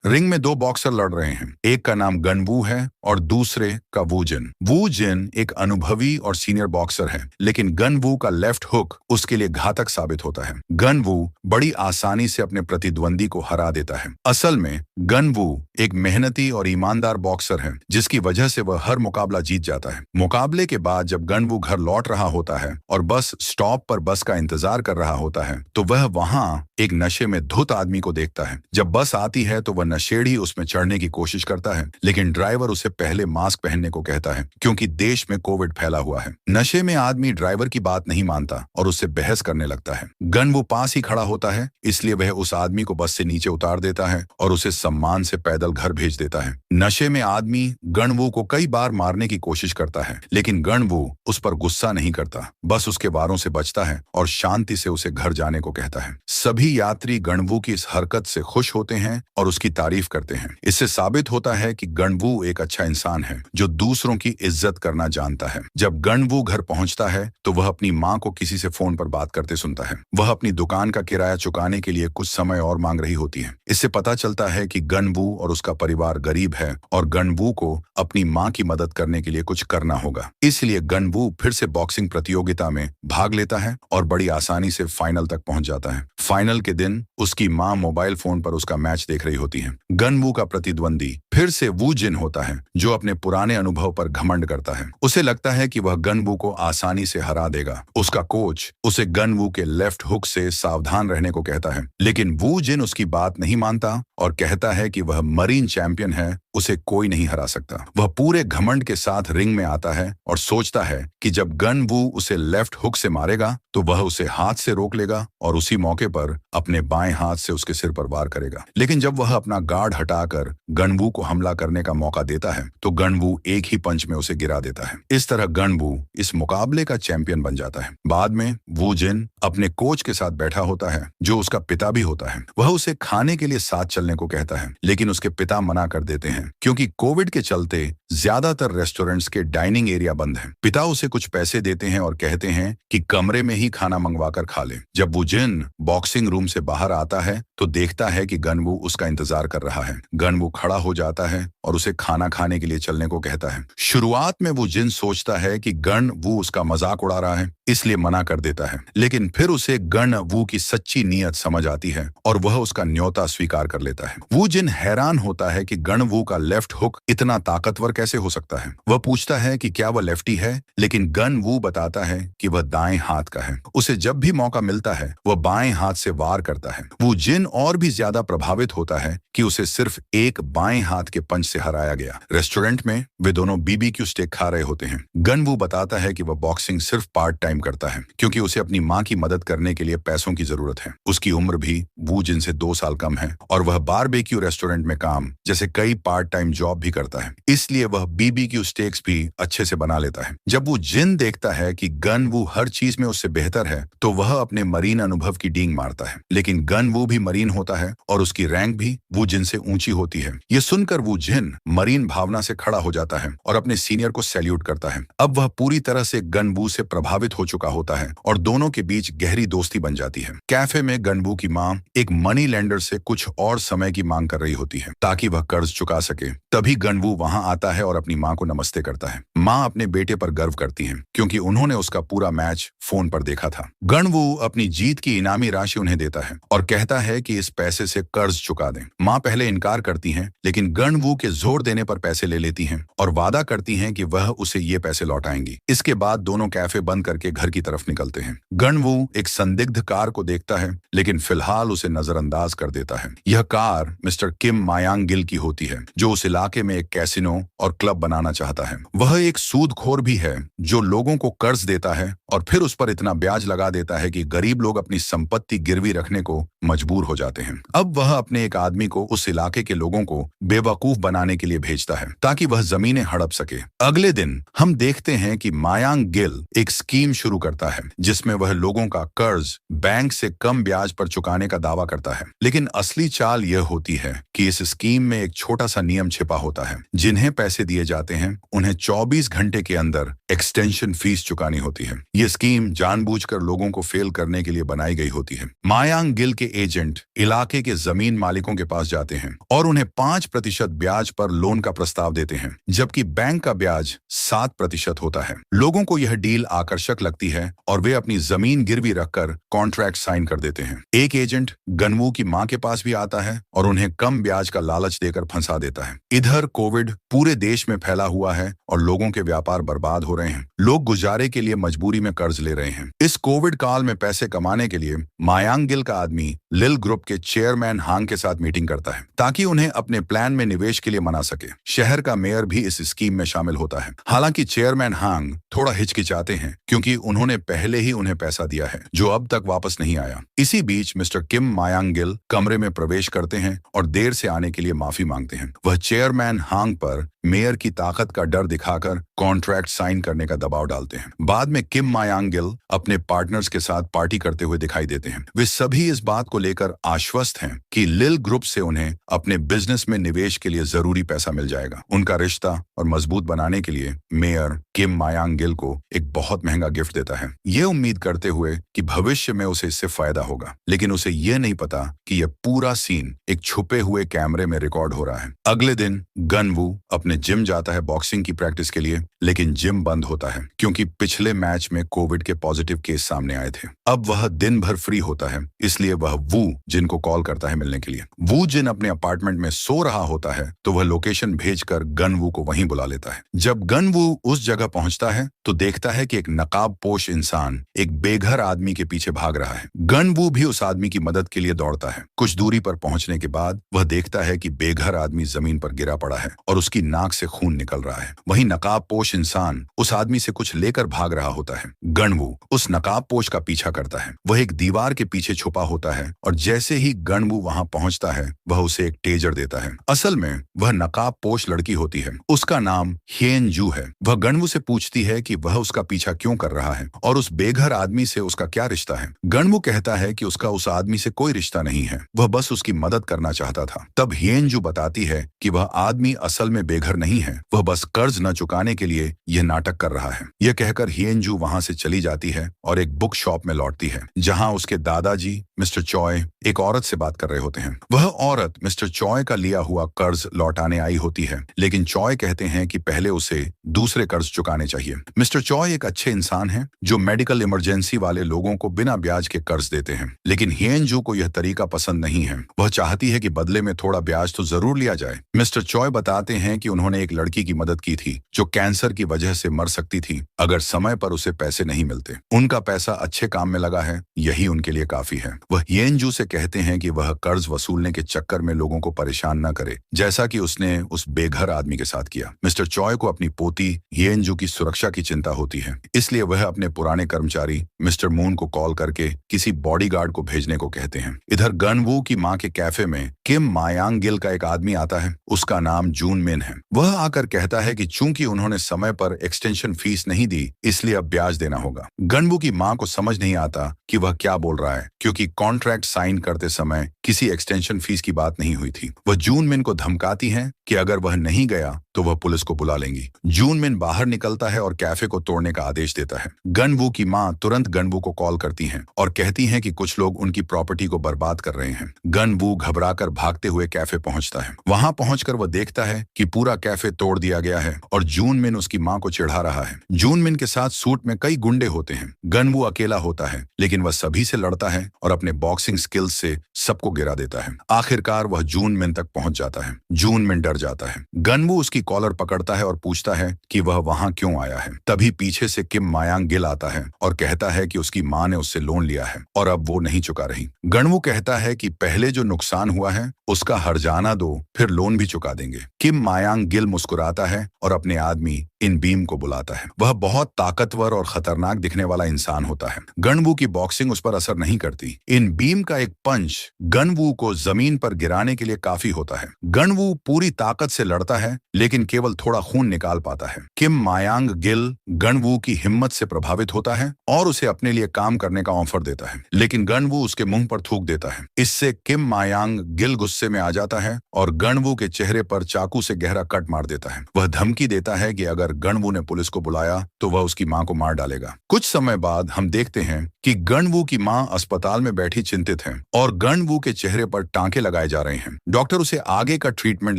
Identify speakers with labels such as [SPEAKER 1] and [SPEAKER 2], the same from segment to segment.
[SPEAKER 1] Ring में दो boxer लड़ रहे हैं। एक का नाम गनवू है और दूसरे का वू जिन। वू जिन एक अनुभवी और सीनियर बॉक्सर है, लेकिन गनवू का लेफ्ट हुक उसके लिए घातक साबित होता है। गनवू बड़ी आसानी से अपने प्रतिद्वंदी को हरा देता है। असल में गनवू एक मेहनती और ईमानदार बॉक्सर है, जिसकी वजह से वह हर मुकाबला जीत जाता है। मुकाबले के बाद जब गनवू घर लौट रहा होता है और बस स्टॉप पर बस का इंतजार कर रहा होता है, तो वह वहां एक नशे में धुत आदमी को देखता है। जब बस आती है तो वह नशेड़ी उसमें चढ़ने की कोशिश करता है, लेकिन ड्राइवर उसे पहले मास्क पहनने को कहता है, क्योंकि देश में कोविड फैला हुआ है। नशे में आदमी ड्राइवर की बात नहीं मानता और उससे बहस करने लगता है। गनवू पास ही खड़ा होता है, इसलिए वह उस आदमी को बस से नीचे उतार देता है और उसे सम्मान से पैदल घर भेज देता है। नशे में आदमी गनवू को कई बार मारने की कोशिश करता है, लेकिन गनवू उस पर गुस्सा नहीं करता, बस उसके वारों से बचता है और शांति से उसे घर जाने को कहता है। सभी यात्री गनवू की इस हरकत से खुश होते हैं और उसकी तारीफ करते हैं। इससे साबित होता है कि गनवू एक अच्छा इंसान है, जो दूसरों की इज्जत करना जानता है। जब गनवू घर पहुंचता है तो वह अपनी मां को किसी से फोन पर बात करते सुनता है। वह अपनी दुकान का किराया चुकाने के लिए कुछ समय और मांग रही होती है। इससे पता चलता है कि गनवू और उसका परिवार गरीब है और गनवू को अपनी मां की मदद करने के लिए कुछ करना होगा। इसलिए गनवू फिर से बॉक्सिंग प्रतियोगिता में भाग लेता है और बड़ी आसानी से फाइनल तक पहुंच जाता है। फाइनल के दिन उसकी मां मोबाइल फोन पर उसका मैच देख रही होती है। गनवू का प्रतिद्वंदी फिर से वू जिन होता है, जो अपने पुराने अनुभव पर घमंड करता है। उसे लगता है कि वह गनवू को आसानी से हरा देगा। उसका कोच उसे गनवू के लेफ्ट हुक से सावधान रहने को कहता है, लेकिन वू जिन उसकी बात नहीं मानता और कहता है कि वह मरीन चैंपियन है, उसे कोई नहीं हरा सकता। वह पूरे घमंड के साथ रिंग में आता है और सोचता है कि जब गनवू उसे लेफ्ट हुक से मारेगा तो वह उसे हाथ से रोक लेगा और उसी मौके पर अपने बाएं हाथ से उसके सिर पर वार करेगा। लेकिन जब वह अपना गार्ड हटाकर गनवू को हमला करने का मौका देता है तो गनवू एक ही पंच में उसे गिरा देता है। इस तरह गनवू इस मुकाबले का चैंपियन बन जाता है। बाद में वू जिन अपने कोच के साथ बैठा होता है, जो उसका पिता भी होता है। वह उसे खाने के लिए साथ चलने को कहता है, लेकिन उसके पिता मना कर देते हैं, क्योंकि कोविड के चलते ज्यादातर रेस्टोरेंट्स के डाइनिंग एरिया बंद हैं। पिता उसे कुछ पैसे देते हैं और कहते हैं कि कमरे में ही खाना मंगवाकर खा ले। जब वू जिन बॉक्सिंग रूम से बाहर आता है तो देखता है कि गनवू उसका इंतजार कर रहा है। गनवू खड़ा हो जाता है और उसे खाना खाने के लिए चलने को कहता है। शुरुआत में वू जिन सोचता है कि गनवू उसका मजाक उड़ा रहा है, इसलिए मना कर देता है, लेकिन फिर उसे गनवू की सच्ची नीयत समझ आती है और वह उसका न्योता स्वीकार कर लेता है। वू जिन हैरान होता है कि गनवू का लेफ्ट हुक इतना ताकतवर कैसे हो सकता है। वह पूछता है कि क्या वह लेफ्टी है, लेकिन गनवू बताता है कि वह दाएं हाथ का है। उसे जब भी मौका मिलता है वह बाएं हाथ से वार करता है। वू जिन और भी ज्यादा प्रभावित होता है कि उसे सिर्फ एक बाएं हाथ के पंच से हराया गया। रेस्टोरेंट में वे दोनों बीबीक्यू स्टेक खा रहे होते हैं। गनवू बताता है कि वह बॉक्सिंग सिर्फ पार्ट टाइम करता है, क्योंकि उसे अपनी मां की मदद करने के लिए पैसों की जरूरत है। उसकी उम्र भी वू जिन से 2 साल कम है और वह बारबेक्यू रेस्टोरेंट में काम जैसे कई पार्ट टाइम जॉब भी करता है, इसलिए वह बीबीक्यू स्टेक्स भी अच्छे से बना लेता है। जब वो जिन देखता है कि गनवू हर चीज में उससे बेहतर है तो वह अपने मरीन अनुभव की डींग मारता है। लेकिन गनवू भी मरीन होता है और उसकी रैंक भी वू जिन से ऊंची होती है। ये सुनकर वू जिन मरीन भावना से खड़ा हो जाता है और अपने सीनियर को सैल्यूट करता है। अब वह पूरी तरह से गनवू से प्रभावित हो चुका होता है और दोनों के बीच गहरी दोस्ती बन जाती है। कैफे में गनवू की मां एक मनी लेंडर से कुछ और समय की मांग कर रही होती है ताकि वह कर्ज चुका सके। तभी गनवू वहां आता है और अपनी मां को नमस्ते करता है। मां अपने बेटे पर गर्व करती हैं, क्योंकि उन्होंने उसका पूरा मैच फोन पर देखा था। गनवू अपनी जीत की इनामी राशि उन्हें देता है और कहता है कि इस पैसे से कर्ज चुका दें। मां पहले इनकार करती हैं, लेकिन गनवू के जोर देने पर पैसे ले लेती हैं और वादा करती हैं कि वह उसे ये पैसे लौटाएंगी। इसके बाद दोनों कैफे बंद करके घर की तरफ निकलते हैं। गनवू एक संदिग्ध कार को देखता है, लेकिन फिलहाल उसे नजरअंदाज कर देता है। यह कार मिस्टर किम मायांग गिल की होती है, जो उस इलाके में एक कैसीनो और क्लब बनाना चाहता है। वह एक सूदखोर भी है, जो लोगों को कर्ज देता है और फिर उस पर इतना ब्याज लगा देता है कि गरीब लोग अपनी संपत्ति गिरवी रखने को मजबूर हो जाते हैं। अब वह अपने एक आदमी को उस इलाके के लोगों को बेवकूफ बनाने के लिए भेजता है ताकि वह जमीनें हड़प सके। अगले दिन हम देखते हैं कि मायांग गिल एक स्कीम शुरू करता है, जिसमें वह लोगों का कर्ज बैंक से कम ब्याज पर चुकाने का दावा करता है। लेकिन असली चाल यह होती है कि इस स्कीम में एक छोटा सा नियम छिपा होता है। जिन्हें पैसे दिए जाते हैं उन्हें 24 घंटे के अंदर एक्सटेंशन फीस चुकानी होती है। ये स्कीम जानबूझकर लोगों को फेल करने के लिए बनाई गई होती है। मायांग गिल के एजेंट इलाके के जमीन मालिकों के पास जाते हैं और उन्हें 5% ब्याज पर लोन का प्रस्ताव देते हैं, जबकि बैंक का ब्याज 7% होता है। लोगों को यह डील आकर्षक लगती है और वे अपनी जमीन गिरवी रखकर कॉन्ट्रैक्ट साइन कर देते हैं। एक एजेंट गनवू की मां के पास भी आता है और उन्हें कम ब्याज का लालच देकर फंसा देता है। इधर कोविड पूरे देश में फैला हुआ है और लोगों के व्यापार बर्बाद हो रहे हैं। लोग गुजारे के लिए मजबूरी में कर्ज ले रहे हैं। इस कोविड काल में पैसे कमाने के लिए मायांग गिल का आदमी लिल ग्रुप के चेयरमैन हांग के साथ मीटिंग करता है ताकि उन्हें अपने प्लान में निवेश के लिए मना सके। शहर का मेयर भी इस स्कीम में शामिल होता है। हालांकि चेयरमैन हांग थोड़ा हिचकिचाते हैं क्योंकि उन्होंने पहले ही उन्हें पैसा दिया है जो अब तक वापस नहीं आया। इसी बीच मिस्टर किम मायांग गिल कमरे में प्रवेश करते हैं और देर से आने के लिए माफी मांगते हैं। वह चेयरमैन हांग पर मेयर की ताकत का डर दिखाकर कॉन्ट्रैक्ट साइन करने का दबाव डालते हैं। बाद में किम मायांग गिल अपने पार्टनर्स के साथ पार्टी करते हुए दिखाई देते हैं। वे सभी इस बात को लेकर आश्वस्त हैं कि लिल ग्रुप से उन्हें अपने बिजनेस में निवेश के लिए जरूरी पैसा मिल जाएगा। उनका रिश्ता और मजबूत बनाने के लिए मेयर किम मायांग गिल को एक बहुत महंगा गिफ्ट देता है, ये उम्मीद करते हुए कि भविष्य में उसे इससे फायदा होगा। लेकिन उसे ये नहीं पता कि यह पूरा सीन एक छुपे हुए कैमरे में रिकॉर्ड हो रहा है। अगले दिन गनवू अपने जिम जाता है बॉक्सिंग की प्रैक्टिस के लिए, लेकिन जिम बंद होता है क्योंकि पिछले मैच में कोविड के पॉजिटिव केस सामने आए थे। अब वह दिन भर फ्री होता है, इसलिए वह वू जिन को कॉल करता है मिलने के लिए। वू जिन अपने अपार्टमेंट में सो रहा होता है तो वह लोकेशन भेजकर गनवू को वहीं बुला लेता है। जब गनवू उस जगह पहुंचता है तो देखता है कि एक नकाबपोश इंसान एक बेघर आदमी के पीछे भाग रहा है। गनवू भी उस आदमी की मदद के लिए दौड़ता है। कुछ दूरी पर पहुंचने के बाद वह देखता है कि बेघर आदमी जमीन पर गिरा पड़ा है और उसकी नाक से खून निकल रहा है। वहीं नकाबपोश इंसान उस आदमी से कुछ लेकर भाग रहा होता है। गनवू उस नकाबपोश का पीछा करता है। वह एक दीवार के पीछे छुपा होता है और जैसे ही गनवू वहां पहुंचता है वह उसे एक टेजर देता है। असल में वह नकाबपोश लड़की होती है। उसका नाम हियन जू है। वह गनवू से पूछती है कि वह उसका पीछा क्यों कर रहा है और उस बेघर आदमी से उसका क्या रिश्ता है। गनवू कहता है कि उसका उस आदमी से कोई रिश्ता नहीं है, वह बस उसकी मदद करना चाहता था। तब हियन जू बताती है कि वह आदमी असल में बेघर नहीं है, वह बस कर्ज न चुकाने के लिए यह नाटक कर रहा है। यह कहकर हियन जू वहां से चली जाती है और एक बुक शॉप में लौटती है जहां उसके दादाजी मिस्टर चॉय एक औरत से बात कर रहे होते हैं। वह औरत मिस्टर चॉय का लिया हुआ कर्ज लौटाने आई होती है, लेकिन चॉय कहते हैं कि पहले उसे दूसरे कर्ज चुकाने चाहिए। मिस्टर चॉय एक अच्छे इंसान हैं जो मेडिकल इमरजेंसी वाले लोगों को बिना ब्याज के कर्ज देते हैं, लेकिन हियन जू को यह तरीका पसंद नहीं है। वह चाहती है कि बदले में थोड़ा ब्याज तो जरूर लिया जाए। मिस्टर चॉय बताते हैं कि उन्होंने एक लड़की की मदद की थी जो कैंसर की वजह से मर सकती थी अगर समय पर उसे पैसे नहीं मिलते। उनका पैसा अच्छे काम में लगा है, यही उनके लिए काफी है। वह हियन जू से कहते हैं कि वह कर्ज वसूलने के चक्कर में लोगों को परेशान न करे, जैसा कि उसने उस बेघर आदमी के साथ किया। मिस्टर चॉय को अपनी पोती हियन जू की सुरक्षा की चिंता होती है, इसलिए वह अपने पुराने कर्मचारी मिस्टर मून को कॉल करके किसी बॉडीगार्ड को भेजने को कहते हैं। इधर गनवू की मां के कैफे में किम मायांग गिल का एक आदमी आता है। उसका नाम जून मिन है। वह आकर कहता है कि चूंकि उन्होंने समय पर एक्सटेंशन फीस नहीं दी इसलिए अब ब्याज देना होगा। गनवू की मां को समझ नहीं आता कि वह क्या बोल रहा है क्योंकि कॉन्ट्रैक्ट साइन करते समय किसी एक्सटेंशन फीस की बात नहीं हुई थी। वह जून मिन को धमकाती हैं कि अगर वह नहीं गया तो वह पुलिस को बुला लेंगी। जून मिन बाहर निकलता है और कैफे को तोड़ने का आदेश देता है। गनवू की मां तुरंत गनवू को कॉल करती हैं और कहती हैं कि कुछ लोग उनकी प्रॉपर्टी को बर्बाद कर रहे हैं। गनवू घबराकर भागते हुए कैफे पहुंचता है। वहां पहुंचकर वह देखता है कि पूरा कैफे तोड़ दिया गया है और जून मिन उसकी मां को चिढ़ा रहा है। जून मिन के साथ सूट में कई गुंडे होते हैं। गनवू अकेला होता है, लेकिन वह सभी से लड़ता है और अपने बॉक्सिंग स्किल्स से सबको गिरा देता है। आखिरकार वह जून मिन तक पहुंच जाता है। जून मिन डर जाता है। गनवू उसकी कॉलर पकड़ता है और पूछता है कि वह वहां क्यों आया है। तभी पीछे से किम मायांग गिल आता है और कहता है कि उसकी मां ने उससे लोन लिया है और अब वो नहीं चुका रही। गनवू कहता है कि पहले जो नुकसान हुआ है उसका हर्जाना दो, फिर लोन भी चुका देंगे। किम मायांग गिल मुस्कुराता है और अपने आदमी इन बीम को बुलाता है। वह बहुत ताकतवर और खतरनाक दिखने वाला इंसान होता है। गनवू की बॉक्सिंग उस पर असर नहीं करती। इन बीम का एक पंच गनवू को जमीन पर गिराने के लिए काफी होता है। गनवू पूरी ताकत से लड़ता है, लेकिन लेकिन केवल थोड़ा खून निकाल पाता है। किम मायांग गिल गनवू की हिम्मत से प्रभावित होता है और उसे अपने लिए काम करने का ऑफर देता है, लेकिन गनवू उसके मुंह पर थूक देता है। इससे किम मायांग गिल गुस्से में आ जाता है और गनवू के चेहरे पर चाकू से गहरा कट मार देता है। वह धमकी देता है कि अगर गनवू ने पुलिस को बुलाया तो वह उसकी मां को मार डालेगा। कुछ समय बाद हम देखते हैं कि गनवू की मां अस्पताल में बैठी चिंतित है और गनवू के चेहरे पर टांके लगाए जा रहे हैं। डॉक्टर उसे आगे का ट्रीटमेंट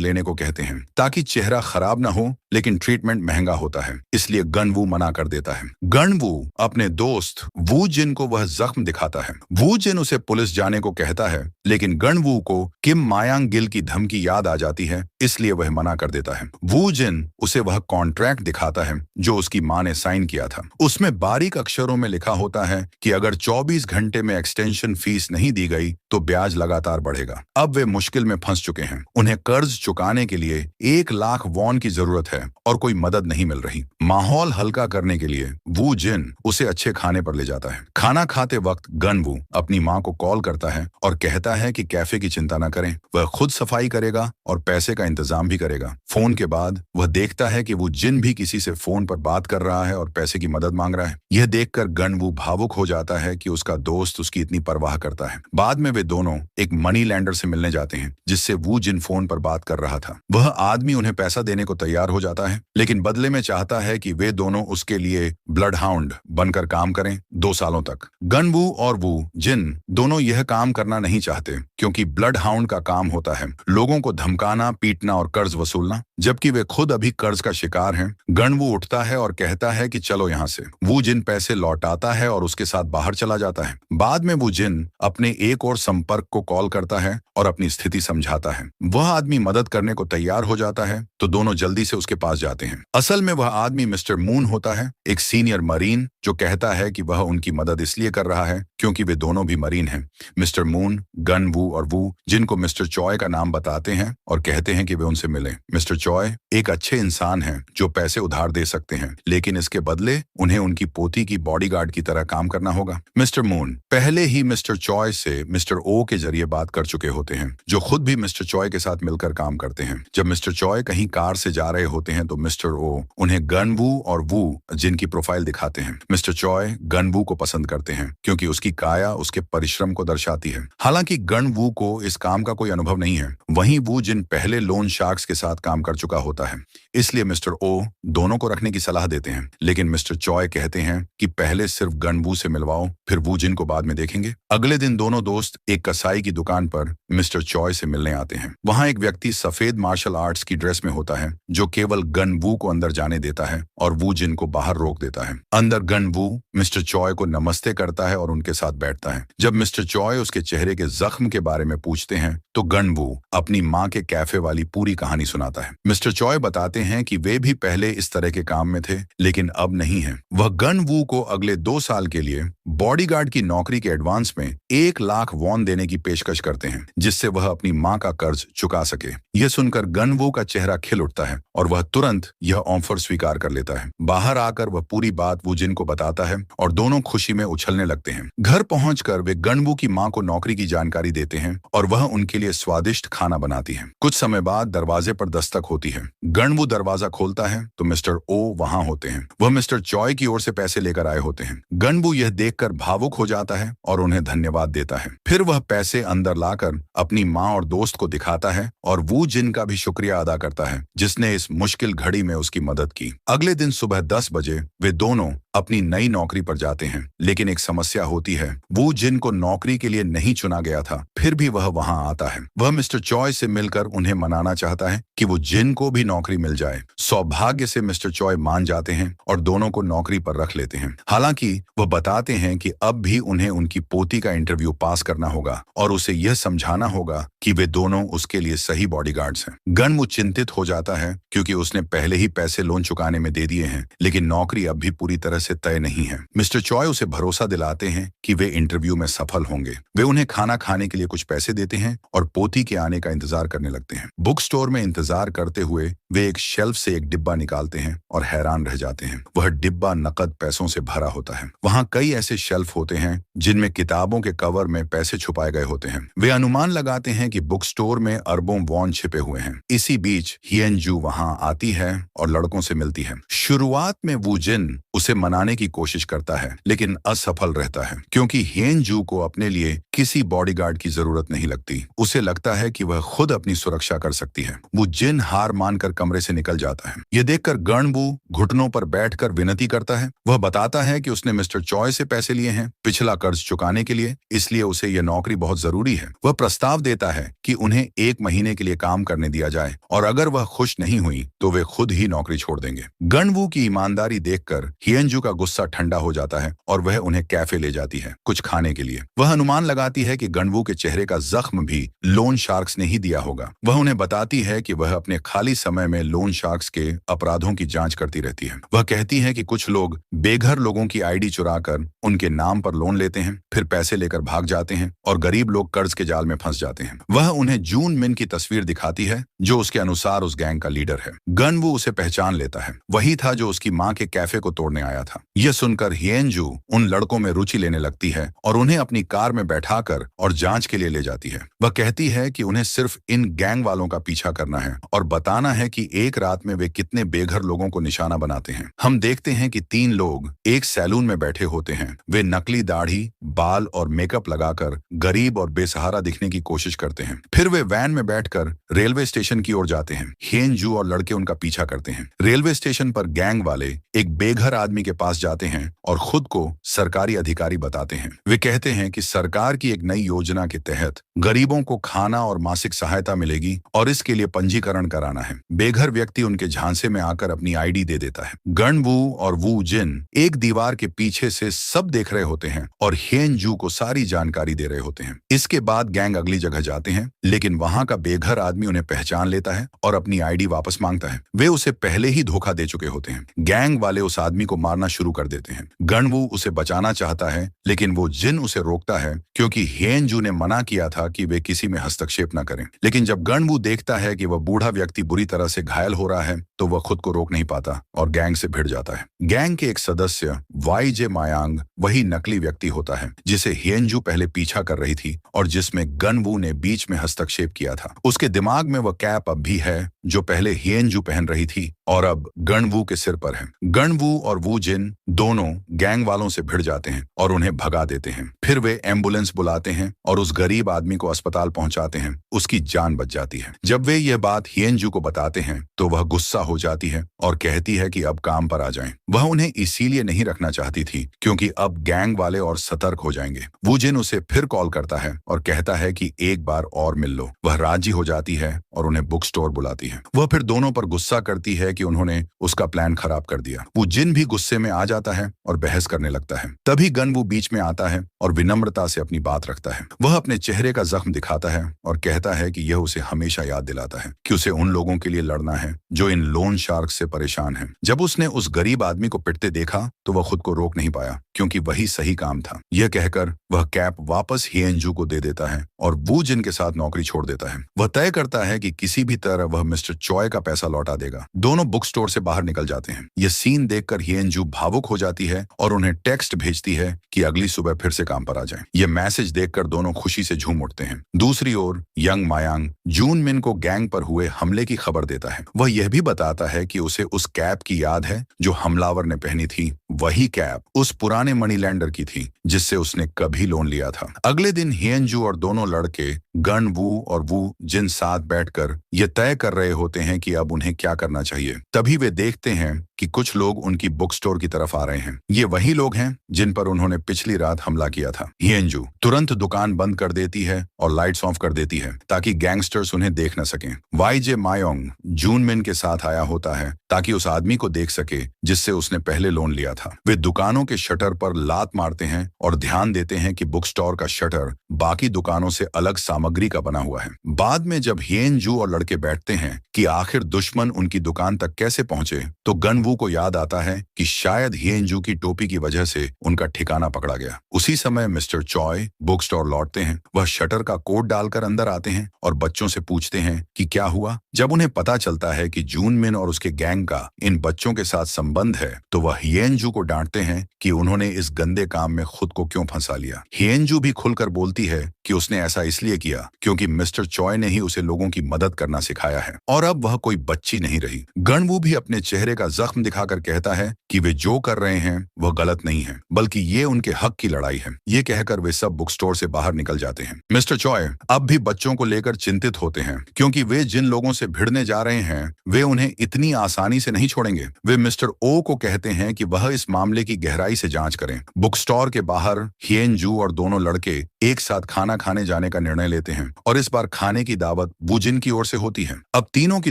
[SPEAKER 1] लेने को कहते हैं ताकि चेहरा खराब ना हो, लेकिन ट्रीटमेंट महंगा होता है, इसलिए गनवू मना कर देता है। गनवू अपने दोस्त वू जिन को वह जख्म दिखाता है। वू जिन उसे पुलिस जाने को कहता है, लेकिन गनवू को किम मायांग गिल की धमकी याद आ जाती है, इसलिए वह मना कर देता है। वू जिन उसे वह कॉन्ट्रैक्ट दिखाता है जो उसकी मां ने साइन किया था। उसमें बारीक अक्षरों में लिखा होता है कि अगर 24 घंटे में एक्सटेंशन फीस नहीं दी गई तो ब्याज लगातार बढ़ेगा। अब वे मुश्किल में फंस चुके हैं। उन्हें कर्ज चुकाने के लिए 1 लाख वॉन की जरूरत है और कोई मदद नहीं मिल रही। माहौल हल्का करने के लिए वू जिन उसे अच्छे खाने पर ले जाता है। खाना खाते वक्त गनवू अपनी मां को कॉल करता है और कहता है कि कैफे की चिंता न करें, वह खुद सफाई करेगा और पैसे का इंतजाम भी करेगा। फोन के बाद वह देखता है कि वो जिन भी किसी से फोन पर बात कर रहा है और पैसे की मदद मांग रहा है। यह देखकर गनवू भावुक हो जाता है कि उसका दोस्त उसकी इतनी परवाह करता है। बाद में वे दोनों एक मनी लैंडर से मिलने जाते हैं जिससे वू जिन फोन पर बात कर रहा था। वह आदमी उन्हें पैसा देने को तैयार हो जाता है, लेकिन बदले में चाहता है कि वे दोनों उसके लिए ब्लड हाउंड बनकर काम करें 2 सालों तक। गनवू और वू जिन दोनों यह काम करना नहीं चाहते क्योंकि ब्लड हाउंड का काम होता है लोगों को धमकाना, पीटना और कर्ज वसूलना, जबकि वे खुद अभी कर्ज का शिकार हैं। गनवू उठता है और कहता है कि चलो यहाँ से। वू जिन पैसे लौटाता है और उसके साथ बाहर चला जाता है। बाद में वू जिन अपने एक और संपर्क को कॉल करता है और अपनी स्थिति समझाता है। वह आदमी मदद करने को तैयार हो जाता है तो दोनों जल्दी से उसके पास जाते हैं। असल में वह आदमी मिस्टर मून होता है, एक सीनियर मरीन जो कहता है कि वह उनकी मदद इसलिए कर रहा है क्योंकि वे दोनों भी मरीन हैं। मिस्टर मून गनवू और वू जिनको मिस्टर चॉय का नाम बताते हैं और कहते हैं कि वे उनसे मिलें। मिस्टर चॉय एक अच्छे इंसान हैं जो पैसे उधार दे सकते हैं, लेकिन इसके बदले उन्हें उनकी पोती की बॉडीगार्ड की तरह काम करना होगा। मिस्टर मून पहले ही मिस्टर चॉय से मिस्टर ओ के जरिए बात कर चुके होते हैं, जो खुद भी मिस्टर चॉय के साथ मिलकर काम करते हैं। जब मिस्टर चॉय कहीं कार से जा रहे होते हैं तो मिस्टर ओ उन्हें गनवू और वू जिनकी प्रोफाइल दिखाते हैं। मिस्टर चॉय गनवू को पसंद करते हैं क्योंकि उसकी काया उसके परिश्रम को दर्शाती है। हालांकि गनवू को इस काम का कोई अनुभव नहीं है, वहीं वू जिन पहले लोन शार्क्स के साथ काम कर चुका होता है, इसलिए मिस्टर ओ दोनों को रखने की सलाह देते हैं। लेकिन मिस्टर चॉय कहते हैं कि पहले सिर्फ गनवू से मिलवाओ, फिर वू जिन को बाद में देखेंगे। अगले दिन दोनों दोस्त एक कसाई की दुकान पर मिस्टर चॉय से मिलने आते हैं। वहां एक व्यक्ति सफेद मार्शल आर्ट्स की ड्रेस में होता है जो केवल गनवू को अंदर जाने देता है और वू जिन को बाहर रोक देता है। अंदर गनवू मिस्टर चॉय को नमस्ते करता है और उनके साथ बैठता है। जब मिस्टर चॉय उसके चेहरे के जख्म के बारे में पूछते हैं तो गनवू अपनी मां के कैफे वाली पूरी कहानी सुनाता है। मिस्टर चॉय बताते हैं कि वे भी पहले इस तरह के काम में थे, लेकिन अब नहीं है। वह गनवू को अगले 2 साल के लिए बॉडीगार्ड की नौकरी के एडवांस में 1 लाख वॉन देने की पेशकश करते हैं, जिससे वह अपनी मां का कर्ज चुका सके। यह सुनकर गनवू का चेहरा खिल उठता है और वह तुरंत यह ऑफर स्वीकार कर लेता है। बाहर आकर वह पूरी बात वू जिन को बताता है और दोनों खुशी में उछलने लगते हैं। घर पहुंचकर वे गनवू की मां को नौकरी की जानकारी देते हैं और वह उनके लिए स्वादिष्ट खाना बनाती है। कुछ समय बाद दरवाजे पर दस्तक होती है। गनवू दरवाजा खोलता है तो मिस्टर ओ वहां होते हैं। वह मिस्टर चॉय की ओर से पैसे लेकर आए होते हैं। गनवू यह देखकर भावुक हो जाता है और उन्हें धन्यवाद देता है। फिर वह पैसे अंदर लाकर अपनी मां और दोस्त को दिखाता है और वू जिन का भी शुक्रिया अदा करता है जिसने इस मुश्किल घड़ी में उसकी मदद की। अगले दिन सुबह 10 बजे वे दोनों अपनी नई नौकरी पर जाते हैं, लेकिन एक समस्या होती है। वू जिन को नौकरी के लिए नहीं चुना गया था, फिर भी वह वहां आता है। वह मिस्टर चॉय से मिलकर उन्हें मनाना चाहता है कि वो जिन को भी नौकरी मिल जाए। सौभाग्य से मिस्टर चॉय मान जाते हैं और दोनों को नौकरी पर रख लेते हैं। हालांकि वह बताते हैं कि अब भी उन्हें उनकी पोती का इंटरव्यू पास करना होगा और उसे यह समझाना होगा कि वे दोनों उसके लिए सही बॉडीगार्ड्स हैं। गनवू चिंतित हो जाता है क्योंकि उसने पहले ही पैसे लोन चुकाने में दे दिए हैं, लेकिन नौकरी अब भी पूरी तरह से से तय नहीं है। मिस्टर चॉय उसे भरोसा दिलाते हैं कि वे इंटरव्यू में सफल होंगे। वे उन्हें खाना खाने के लिए कुछ पैसे देते हैं और पोती के आने का इंतजार करने लगते हैं। बुक स्टोर में इंतजार करते हुए वे एक शेल्फ से एक डिब्बा निकालते हैं और हैरान रह जाते हैं। वह डिब्बा नकद पैसों से भरा होता है। वहाँ कई ऐसे शेल्फ होते हैं जिनमें किताबों के कवर में पैसे छुपाए गए होते हैं। वे अनुमान लगाते हैं कि बुक स्टोर में अरबों वॉन छिपे हुए हैं। इसी बीच हियन जू वहाँ आती है और लड़कों से मिलती है। शुरुआत में वू जिन उसे मनाने की कोशिश करता है, लेकिन असफल रहता है क्योंकि हियन जू को अपने लिए किसी बॉडीगार्ड की जरूरत नहीं लगती। उसे लगता है कि वह खुद अपनी सुरक्षा कर सकती है। वो जिन हार मानकर कमरे से निकल जाता है। यह देखकर गणवू घुटनों पर बैठकर विनती करता है। वह बताता है कि उसने मिस्टर चॉय से पैसे लिए हैं पिछला कर्ज चुकाने के लिए, इसलिए उसे यह नौकरी बहुत जरूरी है। वह प्रस्ताव देता है कि उन्हें 1 महीने के लिए काम करने दिया जाए और अगर वह खुश नहीं हुई तो वे खुद ही नौकरी छोड़ देंगे। गणवू की ईमानदारी देखकर हियनजू का गुस्सा ठंडा हो जाता है और वह उन्हें कैफे ले जाती है कुछ खाने के लिए। वह अनुमान लगाती है कि गणवू के चेहरे का जख्म भी लोन शार्क्स ने ही दिया होगा। वह उन्हें बताती है कि वह अपने खाली समय में लोन शार्क्स के अपराधों की जांच करती रहती है। वह कहती है कि कुछ लोग बेघर लोगों की आईडी चुराकर उनके नाम पर लोन लेते हैं, फिर पैसे लेकर भाग जाते हैं और गरीब लोग कर्ज के जाल में फंस जाते हैं। वह उन्हें जून मिन की तस्वीर दिखाती है जो उसके अनुसार उस गैंग का लीडर है। गणवू उसे पहचान लेता है। वही था जो उसकी मां के कैफे को तोड़ने आया था। यह सुनकर हियनजू उन लड़कों में रुचि लेने लगती है और उन्हें अपनी कार में बैठाकर और जांच के लिए ले जाती है। वह कहती है कि उन्हें सिर्फ इन गैंग वालों का पीछा करना है और बताना है कि एक रात में वे कितने बेघर लोगों को निशाना बनाते हैं। हम देखते हैं कि 3 लोग एक सैलून में बैठे होते हैं। वे नकली दाढ़ी, बाल और मेकअप लगाकर गरीब और बेसहारा दिखने की कोशिश करते हैं। फिर वे वैन में बैठकर रेलवे स्टेशन की ओर जाते हैं। हियनजू और लड़के उनका पीछा करते हैं। रेलवे स्टेशन पर गैंग वाले एक बेघर आदमी के पास जाते हैं और खुद को सरकारी अधिकारी बताते हैं। वे कहते हैं कि सरकार की एक नई योजना के तहत गरीबों को खाना और मासिक सहायता मिलेगी और इसके लिए पंजीकरण कराना है। बेघर व्यक्ति उनके झांसे में आकर अपनी आईडी दे देता है। गणवू और वू जिन एक दीवार के पीछे से सब देख रहे होते हैं और हियनजू को सारी जानकारी दे रहे होते हैं। इसके बाद गैंग अगली जगह जाते हैं, लेकिन वहां का बेघर आदमी उन्हें पहचान लेता है और अपनी आईडी वापस मांगता है। वे उसे पहले ही धोखा दे चुके होते हैं। गैंग वाले उस आदमी को मारना शुरू कर देते हैं। गणवू उसे बचाना चाहता है, लेकिन वो जिन उसे रोकता है क्योंकि हियनजू ने मना किया था कि वे किसी में हस्तक्षेप न करें। लेकिन जब गणवू देखता है कि वह बूढ़ा व्यक्ति बुरी तरह से घायल हो रहा है तो वह खुद को रोक नहीं पाता और गैंग से भिड़ जाता है। गैंग के एक सदस्य वाईजे मायांग वही नकली व्यक्ति होता है जिसे हियनजू पहले पीछा कर रही थी और जिसमें गणवू ने बीच में हस्तक्षेप किया था। उसके दिमाग में वह कैप अब भी है जो पहले हियनजू पहन रही थी और अब गणवू के सिर पर है। गणवू और वू जिन दोनों गैंग वालों से भिड़ जाते हैं और उन्हें भगा देते हैं। फिर वे एम्बुलेंस बुलाते हैं और उस गरीब आदमी को अस्पताल पहुंचाते हैं। उसकी जान बच जाती है। जब वे यह बात हियनजू को बताते हैं तो वह गुस्सा हो जाती है और कहती है कि अब काम पर आ जाएं। वह उन्हें इसीलिए नहीं रखना चाहती थी क्योंकि अब गैंग वाले और सतर्क हो जाएंगे। वू जिन उसे फिर कॉल करता है और कहता है कि एक बार और मिल लो। वह राजी हो जाती है और उन्हें बुक स्टोर बुलाती है। वह फिर दोनों पर गुस्सा करती है कि उन्होंने उसका प्लान खराब कर दिया। वो जिन भी गुस्से में आ जाता है और बहस करने लगता है। तभी गणवू बीच में आता है और विनम्रता से अपनी बात रखता है। वह अपने चेहरे का जख्म दिखाता है और कहता है कि यह उसे हमेशा याद दिलाता है कि उसे उन लोगों के लिए लड़ना है जो इन लोन शार्क से परेशान हैं। जब उसने उस गरीब आदमी को पिटते देखा तो वह खुद को रोक नहीं पाया क्योंकि वही सही काम था। यह कहकर वह कैप वापस हियनजू को दे देता है और वू जिन के साथ नौकरी छोड़ देता है। वह तय करता है कि किसी भी तरह वह मिस्टर चॉय का पैसा लौटा देगा। दोनों बुक स्टोर से बाहर निकल जाते हैं। यह सीन देखकर हियनजू भावुक हो जाती है और उन्हें टेक्स्ट भेजती है कि अगली सुबह फिर से काम पर आ जाएं। यह मैसेज देखकर दोनों खुशी से झूम उठते हैं। दूसरी ओर यंग मायांग जून मिन को गैंग पर हुए हमले की खबर देता है। वह यह भी बताता है कि उसे उस कैप की याद है जो हमलावर ने पहनी थी। वही कैप उस पुराने मनी लैंडर की थी जिससे उसने कभी लोन लिया था। अगले दिन हियनजू और दोनों लड़के गणवू और वू जिन साथ बैठकर ये तय कर रहे होते हैं कि अब उन्हें क्या करना चाहिए। तभी वे देखते हैं कि कुछ लोग उनकी बुक स्टोर की तरफ आ रहे हैं। ये वही लोग हैं जिन पर उन्होंने पिछली रात हमला किया था। हियनजू तुरंत दुकान बंद कर देती है और लाइट्स ऑफ कर देती है ताकि गैंगस्टर्स उन्हें देख न सकें। वाईजे मायोंग जून मिन के साथ आया होता है ताकि उस आदमी को देख सके जिससे उसने पहले लोन लिया था। वे दुकानों के शटर पर लात मारते हैं और ध्यान देते हैं कि बुक स्टोर का शटर बाकी दुकानों से अलग सामग्री का बना हुआ है। बाद में जब हियनजू और लड़के बैठते हैं कि आखिर दुश्मन उनकी दुकान तक कैसे पहुंचे, तो गणवू गनवू को याद आता है कि शायद हिएनजू की टोपी की वजह से उनका ठिकाना पकड़ा गया। उसी समय मिस्टर चॉय बुक स्टोर लौटते हैं। वह शटर का कोड डालकर अंदर आते हैं और बच्चों से पूछते हैं कि क्या हुआ। जब उन्हें पता चलता है कि जून मिन और उसके गैंग का इन बच्चों के साथ संबंध है तो वह हिएनजू को डांटते हैं कि उन्होंने इस गंदे काम में खुद को क्यों फंसा लिया। हिएनजू भी खुलकर बोलती है कि उसने ऐसा इसलिए किया क्योंकि मिस्टर चॉय ने ही उसे लोगों की मदद करना सिखाया है और अब वह कोई बच्ची नहीं रही। गनवू भी अपने चेहरे का जख्म दिखाकर कहता है कि वे जो कर रहे हैं वह गलत नहीं है, बल्कि ये उनके हक की लड़ाई है। ये कहकर वे सब बुक स्टोर से बाहर निकल जाते हैं। मिस्टर चॉय अब भी बच्चों को लेकर चिंतित होते हैं क्योंकि वे जिन लोगों से भिड़ने जा रहे हैं वे उन्हें इतनी आसानी से नहीं छोड़ेंगे। वे मिस्टर ओ को कहते हैं कि वह इस मामले की गहराई से जांच करें। बुक स्टोर के बाहर हिएनजू और दोनों लड़के एक साथ खाना खाने जाने का निर्णय लेते हैं और इस बार खाने की दावत वूजिन की ओर से होती है। अब तीनों की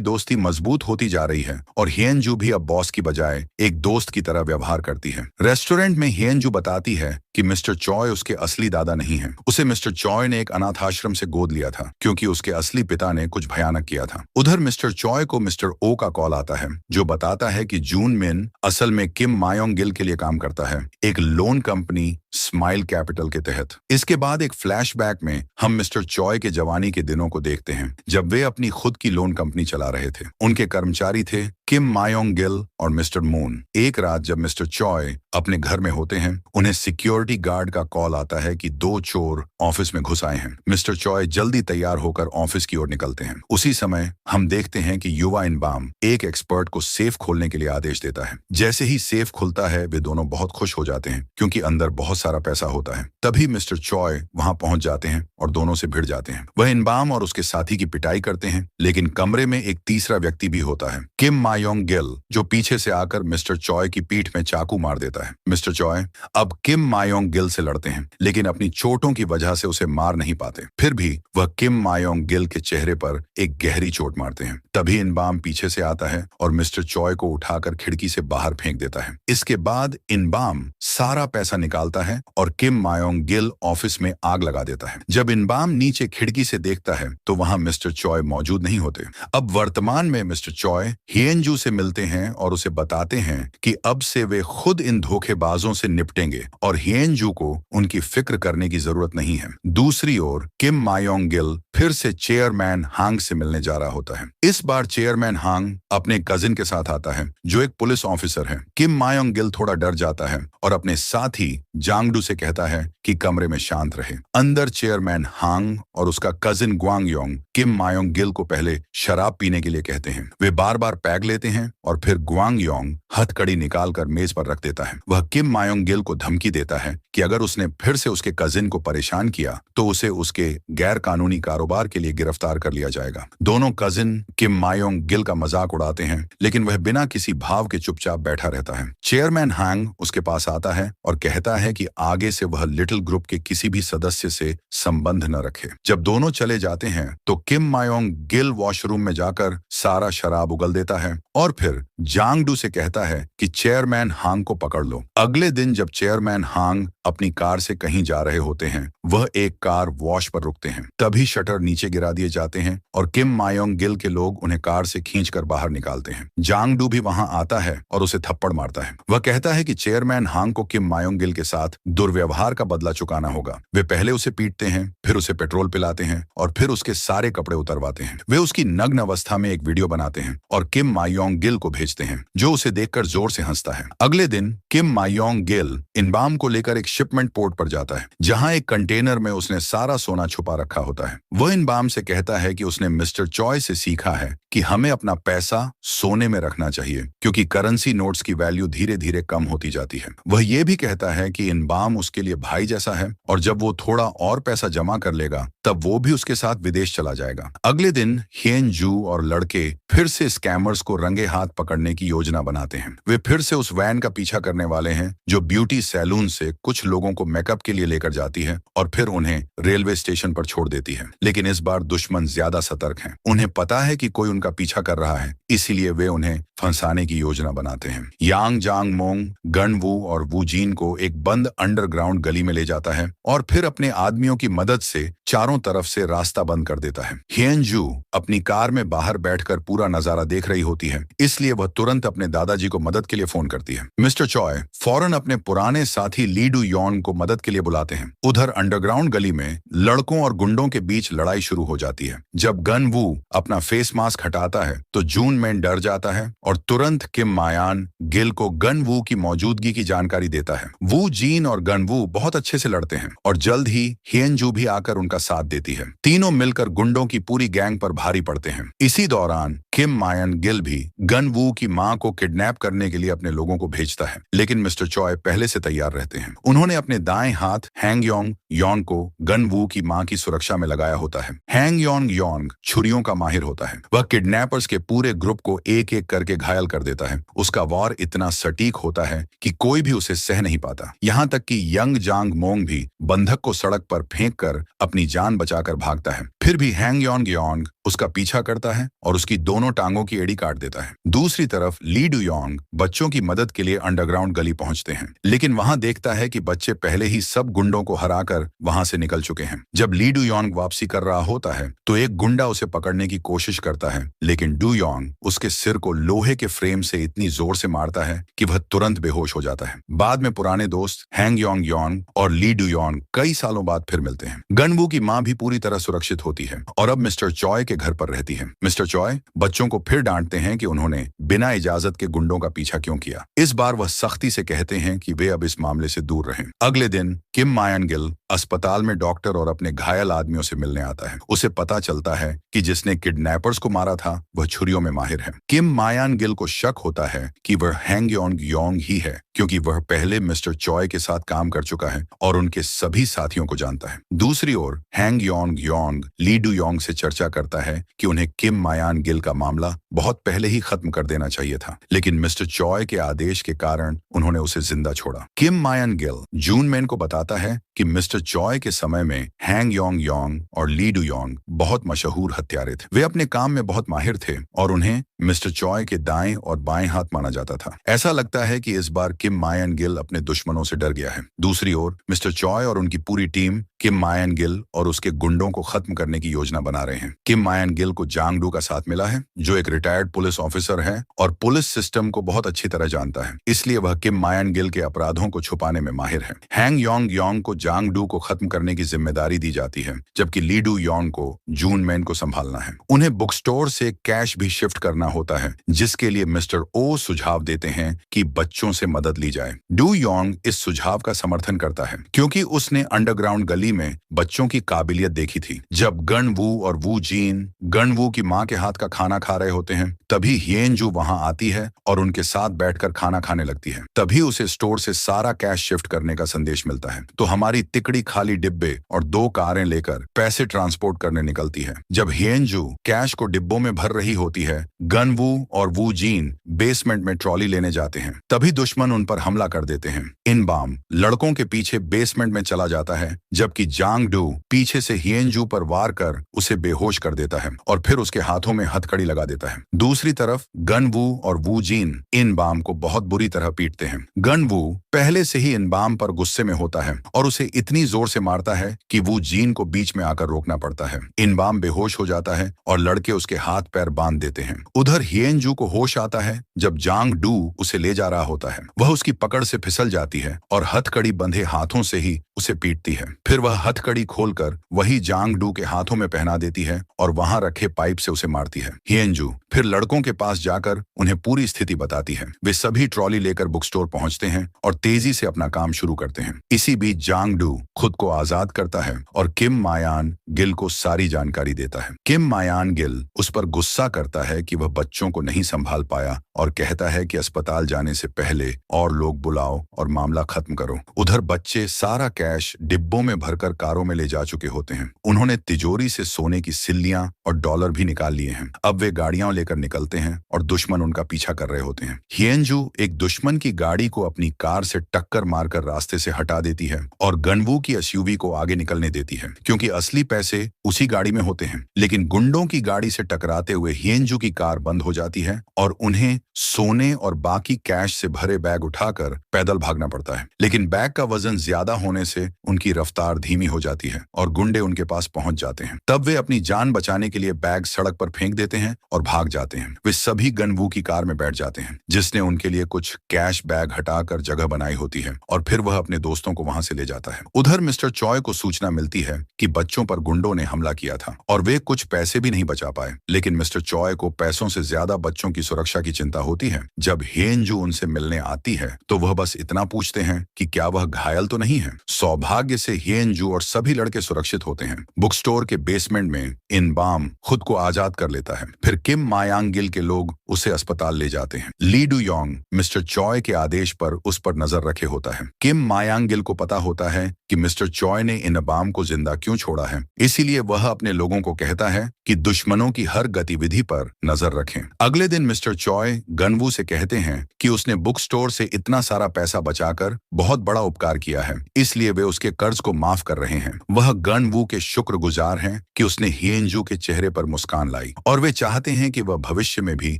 [SPEAKER 1] दोस्ती मजबूत होती जा रही है और हिएनजू भी अब बॉस की बजाय एक दोस्त की तरह व्यवहार करती है। रेस्टोरेंट में हिएनजू बताती है कि मिस्टर चॉय उसके असली दादा नहीं है। उसे मिस्टर चॉय ने एक अनाथ आश्रम से गोद लिया था क्योंकि उसके असली पिता ने कुछ भयानक किया था। उधर मिस्टर चॉय को मिस्टर ओ का कॉल आता है जो बताता है कि जून मिन असल में किम मायोंग गिल के लिए काम करता है, एक लोन कंपनी स्माइल कैपिटल के तहत। इसके बाद एक फ्लैशबैक में हम मिस्टर चॉय के जवानी के दिनों को देखते हैं जब वे अपनी खुद की लोन कंपनी चला रहे थे। उनके कर्मचारी थे किम मायोंग गिल और मिस्टर मून। एक रात जब मिस्टर चॉय अपने घर में होते हैं उन्हें सिक्योरिटी गार्ड का कॉल आता है कि 2 चोर ऑफिस में घुस आए हैं। मिस्टर चॉय जल्दी तैयार होकर ऑफिस की ओर निकलते हैं। उसी समय हम देखते हैं कि युवा इनबाम एक एक्सपर्ट को सेफ खोलने के लिए आदेश देता है। जैसे ही सेफ खुलता है वे दोनों बहुत खुश हो जाते हैं क्योंकि अंदर बहुत सारा पैसा होता है। तभी मिस्टर चॉय वहां पहुंच जाते हैं और दोनों से भिड़ जाते हैं। वह इनबाम और उसके साथी की पिटाई करते हैं, लेकिन कमरे में एक तीसरा व्यक्ति भी होता है, किम मायोंग गिल, जो पीछे से आकर मिस्टर चॉय की पीठ में चाकू मार देता है। मिस्टर चॉय अब किम मायोंग गिल से लड़ते हैं लेकिन अपनी चोटों की वजह से उसे मार नहीं पाते। फिर भी वह किम मायोंग गिल के चेहरे पर एक गहरी चोट मारते हैं। तभी इनबाम पीछे से आता है और मिस्टर चॉय को उठाकर खिड़की से बाहर फेंक देता है। इसके बाद इनबाम सारा पैसा निकालता है और किम मायोंग गिल ऑफिस में आग लगा देता है। जब इनबाम नीचे खिड़की से देखता है तो वहां मिस्टर चॉय मौजूद नहीं होते। अब वर्तमान में मिस्टर चॉय हिएनजू से मिलते हैं और उसे बताते हैं कि अब से वे खुद इन धोखेबाजों से निपटेंगे और हिएनजू को उनकी फिक्र करने की जरूरत नहीं है। दूसरी ओर किम मायोंग गिल फिर से चेयरमैन हांग से मिलने जा रहा होता है। इस बार चेयरमैन हांग अपने कजिन के साथ आता है जो एक पुलिस ऑफिसर है। किम मायोंग गिल थोड़ा डर जाता है और अपने साथी जांगडू से कहता है कि कमरे में शांत रहे। अंदर चेयरमैन हांग और उसका cousin Gwang Yong Kim Myong Gil को पहले शराब पीने के लिए कहते हैं। वे बार बार पैग लेते हैं और फिर ग्वांग योंग हथकड़ी निकालकर मेज पर रख देता है। वह किम मायोंग गिल को धमकी देता है कि अगर उसने फिर से उसके कजिन को परेशान किया तो उसे उसके गैर कानूनी कारोबार के लिए गिरफ्तार कर लिया जाएगा। दोनों कजिन किम मायोंग गिल का मजाक उड़ाते हैं लेकिन वह बिना किसी भाव के चुपचाप बैठा रहता है। चेयरमैन हांग उसके पास आता है और कहता है कि आगे से वह लिटिल ग्रुप के किसी भी सदस्य से संबंध न रखे। जब दोनों चले जाते हैं तो किम मायोंग गिल वॉशरूम में जाकर सारा शराब उगल देता है और फिर जांगडू से कहता है कि चेयरमैन हांग को पकड़ लो। अगले दिन जब चेयरमैन हांग अपनी कार से कहीं जा रहे होते हैं वह एक कार वॉश पर रुकते हैं। तभी शटर नीचे गिरा दिए जाते हैं और किम मायोंग गिल के लोग उन्हें कार से खींचकर बाहर निकालते हैं। जांगडू भी वहां आता है और उसे थप्पड़ मारता है। वह कहता है कि चेयरमैन हांग को किम मायोंग गिल के साथ दुर्व्यवहार का बदला चुकाना होगा। वे पहले उसे पीटते हैं, फिर उसे पेट्रोल पिलाते हैं और फिर उसके सारे कपड़े उतरवाते हैं। वे उसकी नग्न अवस्था में एक वीडियो बनाते हैं और किम मायोंग गिल को भेजते हैं जो उसे देखकर जोर से हंसता है। अगले दिन किम मायोंग गिल इनबाम को लेकर एक शिपमेंट पोर्ट पर जाता है जहां एक कंटेनर में उसने सारा सोना छुपा रखा होता है। वह इनबाम से कहता है कि उसने मिस्टर चॉय से सीखा है कि हमें अपना पैसा सोने में रखना चाहिए क्योंकि करेंसी नोट्स की वैल्यू धीरे धीरे कम होती जाती है। वह यह भी कहता है कि इनबाम उसके लिए भाई जैसा है और जब वो थोड़ा और पैसा जमा कर लेगा तब वो भी उसके साथ विदेश चला जाएगा। अगले दिन हिएनजू और लड़के फिर से स्कैमर्स को रंगे हाथ पकड़ने की योजना बनाते हैं। वे फिर से उस वैन का पीछा करने वाले हैं जो ब्यूटी सैलून से कुछ लोगों को मेकअप के लिए लेकर जाती है और फिर उन्हें रेलवे स्टेशन पर छोड़ देती है। लेकिन इस बार दुश्मन ज्यादा सतर्क हैं। उन्हें पता है कि कोई उनका पीछा कर रहा है, इसीलिए वे उन्हें फंसाने की योजना बनाते हैं। यांग जांग मोंग गनवू और वूजिन को एक बंद अंडरग्राउंड गली में ले जाता है और फिर अपने आदमियों की मदद से चारों तरफ से रास्ता बंद कर देता है। हिएनजू अपनी कार में बाहर बैठकर पूरा नजारा देख रही होती है, इसलिए वह वह तुरंत अपने दादाजी को मदद के लिए फोन करती है। मिस्टर चॉय फौरन अपने पुराने साथी ली डू यॉन्ग को मदद के लिए बुलाते हैं। उधर अंडरग्राउंड गली में लड़कों और गुंडों के बीच लड़ाई शुरू हो जाती है। जब गन वू अपना फेस मास्क हटाता है तो जून मैन डर जाता है और तुरंत किम मायान गिल को गन वू की मौजूदगी की जानकारी देता है। वू जीन और गन वू बहुत अच्छे से लड़ते हैं और जल्द ही हियन जू भी आकर उनका साथ देती है। तीनों मिलकर गुंडों की पूरी गैंग पर भारी पड़ते हैं। इसी दौरान किम मायन गिल भी गन वू की मां को किडनैप करने के लिए अपने लोगों को भेजता है, लेकिन मिस्टर चॉय पहले से तैयार रहते हैं। उन्होंने अपने दाएं हाथ हैंग योंग यॉन्ग को गन वू की मां की सुरक्षा में लगाया होता है। हैंग योंग यॉन्ग छुरियों का माहिर होता है। वह किडनैपर्स के पूरे ग्रुप को एक एक करके घायल कर देता है। उसका वार इतना सटीक होता है कि कोई भी उसे सह नहीं पाता। यहाँ तक कि यंग जांग मोंग भी बंधक को सड़क पर फेंक कर अपनी जान बचाकर भागता है। फिर भी हैंग योंग यॉन्ग उसका पीछा करता है और उसकी दोनों टांगों की एड़ी काट देता है। दूसरी तरफ ली डू यॉन्ग बच्चों की मदद के लिए अंडरग्राउंड गली पहुंचते हैं, लेकिन वहां देखता है कि बच्चे पहले ही सब गुंडों को हराकर वहां से निकल चुके हैं। जब ली डू यॉन्ग वापसी कर रहा होता है तो एक गुंडा उसे पकड़ने की कोशिश करता है, लेकिन डू यॉन्ग उसके सिर को लोहे के फ्रेम से इतनी जोर से मारता है कि वह तुरंत बेहोश हो जाता है। बाद में पुराने दोस्त हैंग योंग यॉन्ग और ली डू यॉन्ग कई सालों बाद फिर मिलते हैं। गन वू की मां भी पूरी तरह सुरक्षित होती है और अब मिस्टर चॉय के घर पर रहती है। मिस्टर चॉय बच्चों को फिर डांटते हैं कि उन्होंने बिना इजाजत के गुंडों का पीछा क्यों किया। इस बार वह सख्ती से कहते हैं कि वे अब इस मामले से दूर रहें। अगले दिन किम मायन गिल अस्पताल में डॉक्टर और अपने घायल आदमियों से मिलने आता है। उसे पता चलता है कि जिसने किडनैपर्स को मारा था वह छुरियों में माहिर है। किम मायान गिल को शक होता है कि वह हैंग योंग यॉन्ग ही है, क्योंकि वह पहले मिस्टर चॉय के साथ काम कर चुका है और उनके सभी साथियों को जानता है। दूसरी ओर Hang Yong Yong Lee Do Yong से चर्चा करता है कि उन्हें किम मायान गिल का मामला बहुत पहले ही खत्म कर देना चाहिए था, लेकिन मिस्टर चॉय के आदेश के कारण उन्होंने उसे जिंदा छोड़ा। किम मायान गिल जून मैन को बताता है कि मिस्टर चॉय के समय में हैंग योंग यॉन्ग और ली डू यॉन्ग बहुत मशहूर हत्यारे थे। वे अपने काम में बहुत माहिर थे और उन्हें मिस्टर चॉय के दाएं और बाएं हाथ माना जाता था। ऐसा लगता है कि इस बार किम मायन गिल अपने दुश्मनों से डर गया है। दूसरी ओर मिस्टर चॉय और उनकी पूरी टीम किम मायन गिल और उसके गुंडों को खत्म करने की योजना बना रहे हैं। किम मायन गिल को जांग डू का साथ मिला है, जो एक रिटायर्ड पुलिस ऑफिसर है और पुलिस सिस्टम को बहुत अच्छी तरह जानता है, इसलिए वह किम मायन गिल के अपराधों को छुपाने में माहिर है। हैंग योंग यॉन्ग को जांग डू को खत्म करने की जिम्मेदारी दी जाती है, जबकि ली डू यॉन्ग को जून मैन को संभालना है। उन्हें बुक स्टोर से कैश भी शिफ्ट करना होता है, जिसके लिए मिस्टर ओ सुझाव देते हैं कि बच्चों से मदद ली जाए। डू यॉन्ग इस सुझाव का समर्थन करता है, क्योंकि उसने अंडरग्राउंड गली में बच्चों की काबिलियत देखी थी। जब गन वू और वू जीन गन वू की मां के हाथ का खाना खा रहे होते हैं, तभी हियन जू वहां आती है और उनके साथ बैठकर खाना खाने लगती है। तभी उसे स्टोर से सारा कैश शिफ्ट करने का संदेश मिलता है, तो हमारी तिकड़ी खाली डिब्बे और 2 कारें लेकर पैसे ट्रांसपोर्ट करने निकलती है। जब हियन जू कैश को डिब्बों में भर रही होती है, गन वू और वू जीन बेसमेंट में ट्रॉली लेने जाते हैं। तभी दुश्मन उन पर हमला कर देते हैं। इन बाम लड़कों के पीछे बेसमेंट में चला जाता है, जबकि जांग डू पीछे से हियन जू पर वार कर उसे बेहोश कर देता है और फिर उसके हाथों में हथकड़ी लगा देता है। दूसरी तरफ गन वू और वू जीन इन बाम को बहुत बुरी तरह पीटते हैं। गन वू पहले से ही इन बाम पर गुस्से में होता है और उसे इतनी जोर से मारता है कि वू जीन को बीच में आकर रोकना पड़ता है। इन बाम बेहोश हो जाता है और लड़के उसके हाथ पैर बांध देते हैं। उधर हियन जू को होश आता है जब जांग डू उसे ले जा रहा होता है। वह उसकी पकड़ से फिसल जाती है और हथकड़ी बंधे हाथों से ही उसे पीटती है। फिर वह हथकड़ी खोलकर वही जांग डू के हाथों में पहना देती है और वहां रखे पाइप से उसे मारती है। हियन जू फिर लड़कों के पास जाकर उन्हें पूरी स्थिति बताती है। वे सभी ट्रॉली लेकर बुक स्टोर पहुंचते हैं और तेजी से अपना काम शुरू करते हैं। इसी बीच जांग डू खुद को आजाद करता है और किम मायान गिल को सारी जानकारी देता है। किम मायान गिल उस पर गुस्सा करता है कि वह बच्चों को नहीं संभाल पाया और कहता है कि अस्पताल जाने से पहले और लोग बुलाओ और मामला खत्म करो। उधर बच्चे सारा कैश डिब्बों में भरकर कारों में ले जा चुके होते हैं। उन्होंने तिजोरी से सोने की सिल्लियां और डॉलर भी निकाल लिए हैं। अब वे गाड़ियां लेकर निकलते हैं और दुश्मन उनका पीछा कर रहे होते हैं। हियन जू एक दुश्मन की गाड़ी को अपनी कार से टक्कर मारकर रास्ते से हटा देती है और गनवू की एसयूवी को आगे निकलने देती है, क्योंकि असली पैसे उसी गाड़ी में होते हैं। लेकिन गुंडों की गाड़ी से टकराते हुए हिएनजू की कार बंद हो जाती है और उन्हें सोने और बाकी कैश से भरे बैग उठाकर पैदल भागना पड़ता है। लेकिन बैग का वजन ज्यादा होने से उनकी रफ्तार धीमी हो जाती है और गुंडे उनके पास पहुंच जाते हैं। तब वे अपनी जान बचाने के लिए बैग सड़क पर फेंक देते हैं और भाग जाते हैं। वे सभी गनवू की कार में बैठ जाते हैं, जिसने उनके लिए कुछ कैश बैग हटाकर जगह बनाई होती है, और फिर वह अपने दोस्तों को वहां से ले जाता है। उधर मिस्टर चॉय को सूचना मिलती है कि बच्चों पर गुंडों ने हमला किया था और वे कुछ पैसे भी नहीं बचा पाए। लेकिन मिस्टर चॉय को पैसों से ज्यादा बच्चों की सुरक्षा की चिंता होती है। जब हिएनजू उनसे मिलने आती है तो वह बस इतना पूछते हैं कि क्या वह घायल तो नहीं है। सौभाग्य से हिएनजू और सभी लड़के सुरक्षित होते हैं। बुक स्टोर के बेसमेंट में इनबाम खुद को आजाद कर लेता है। फिर किम मायांग गिल के लोग उसे अस्पताल ले जाते हैं। ली डू योंग मिस्टर चॉय के आदेश पर उस पर नजर रखे होता है। किम मायांग गिल को पता होता है कि मिस्टर चॉय ने इनबाम को जिंदा क्यों छोड़ा है, इसीलिए वह अपने लोगों को कहता है कि दुश्मनों की हर गतिविधि पर नजर रखें। अगले दिन मिस्टर चॉय गनवू से कहते हैं कि उसने बुक स्टोर से इतना सारा पैसा बचाकर बहुत बड़ा उपकार किया है, इसलिए वे उसके कर्ज को माफ कर रहे हैं। वह गनवू के शुक्रगुजार हैं कि उसने हिएनजू के चेहरे पर मुस्कान लाई, और वे चाहते हैं कि वह भविष्य में भी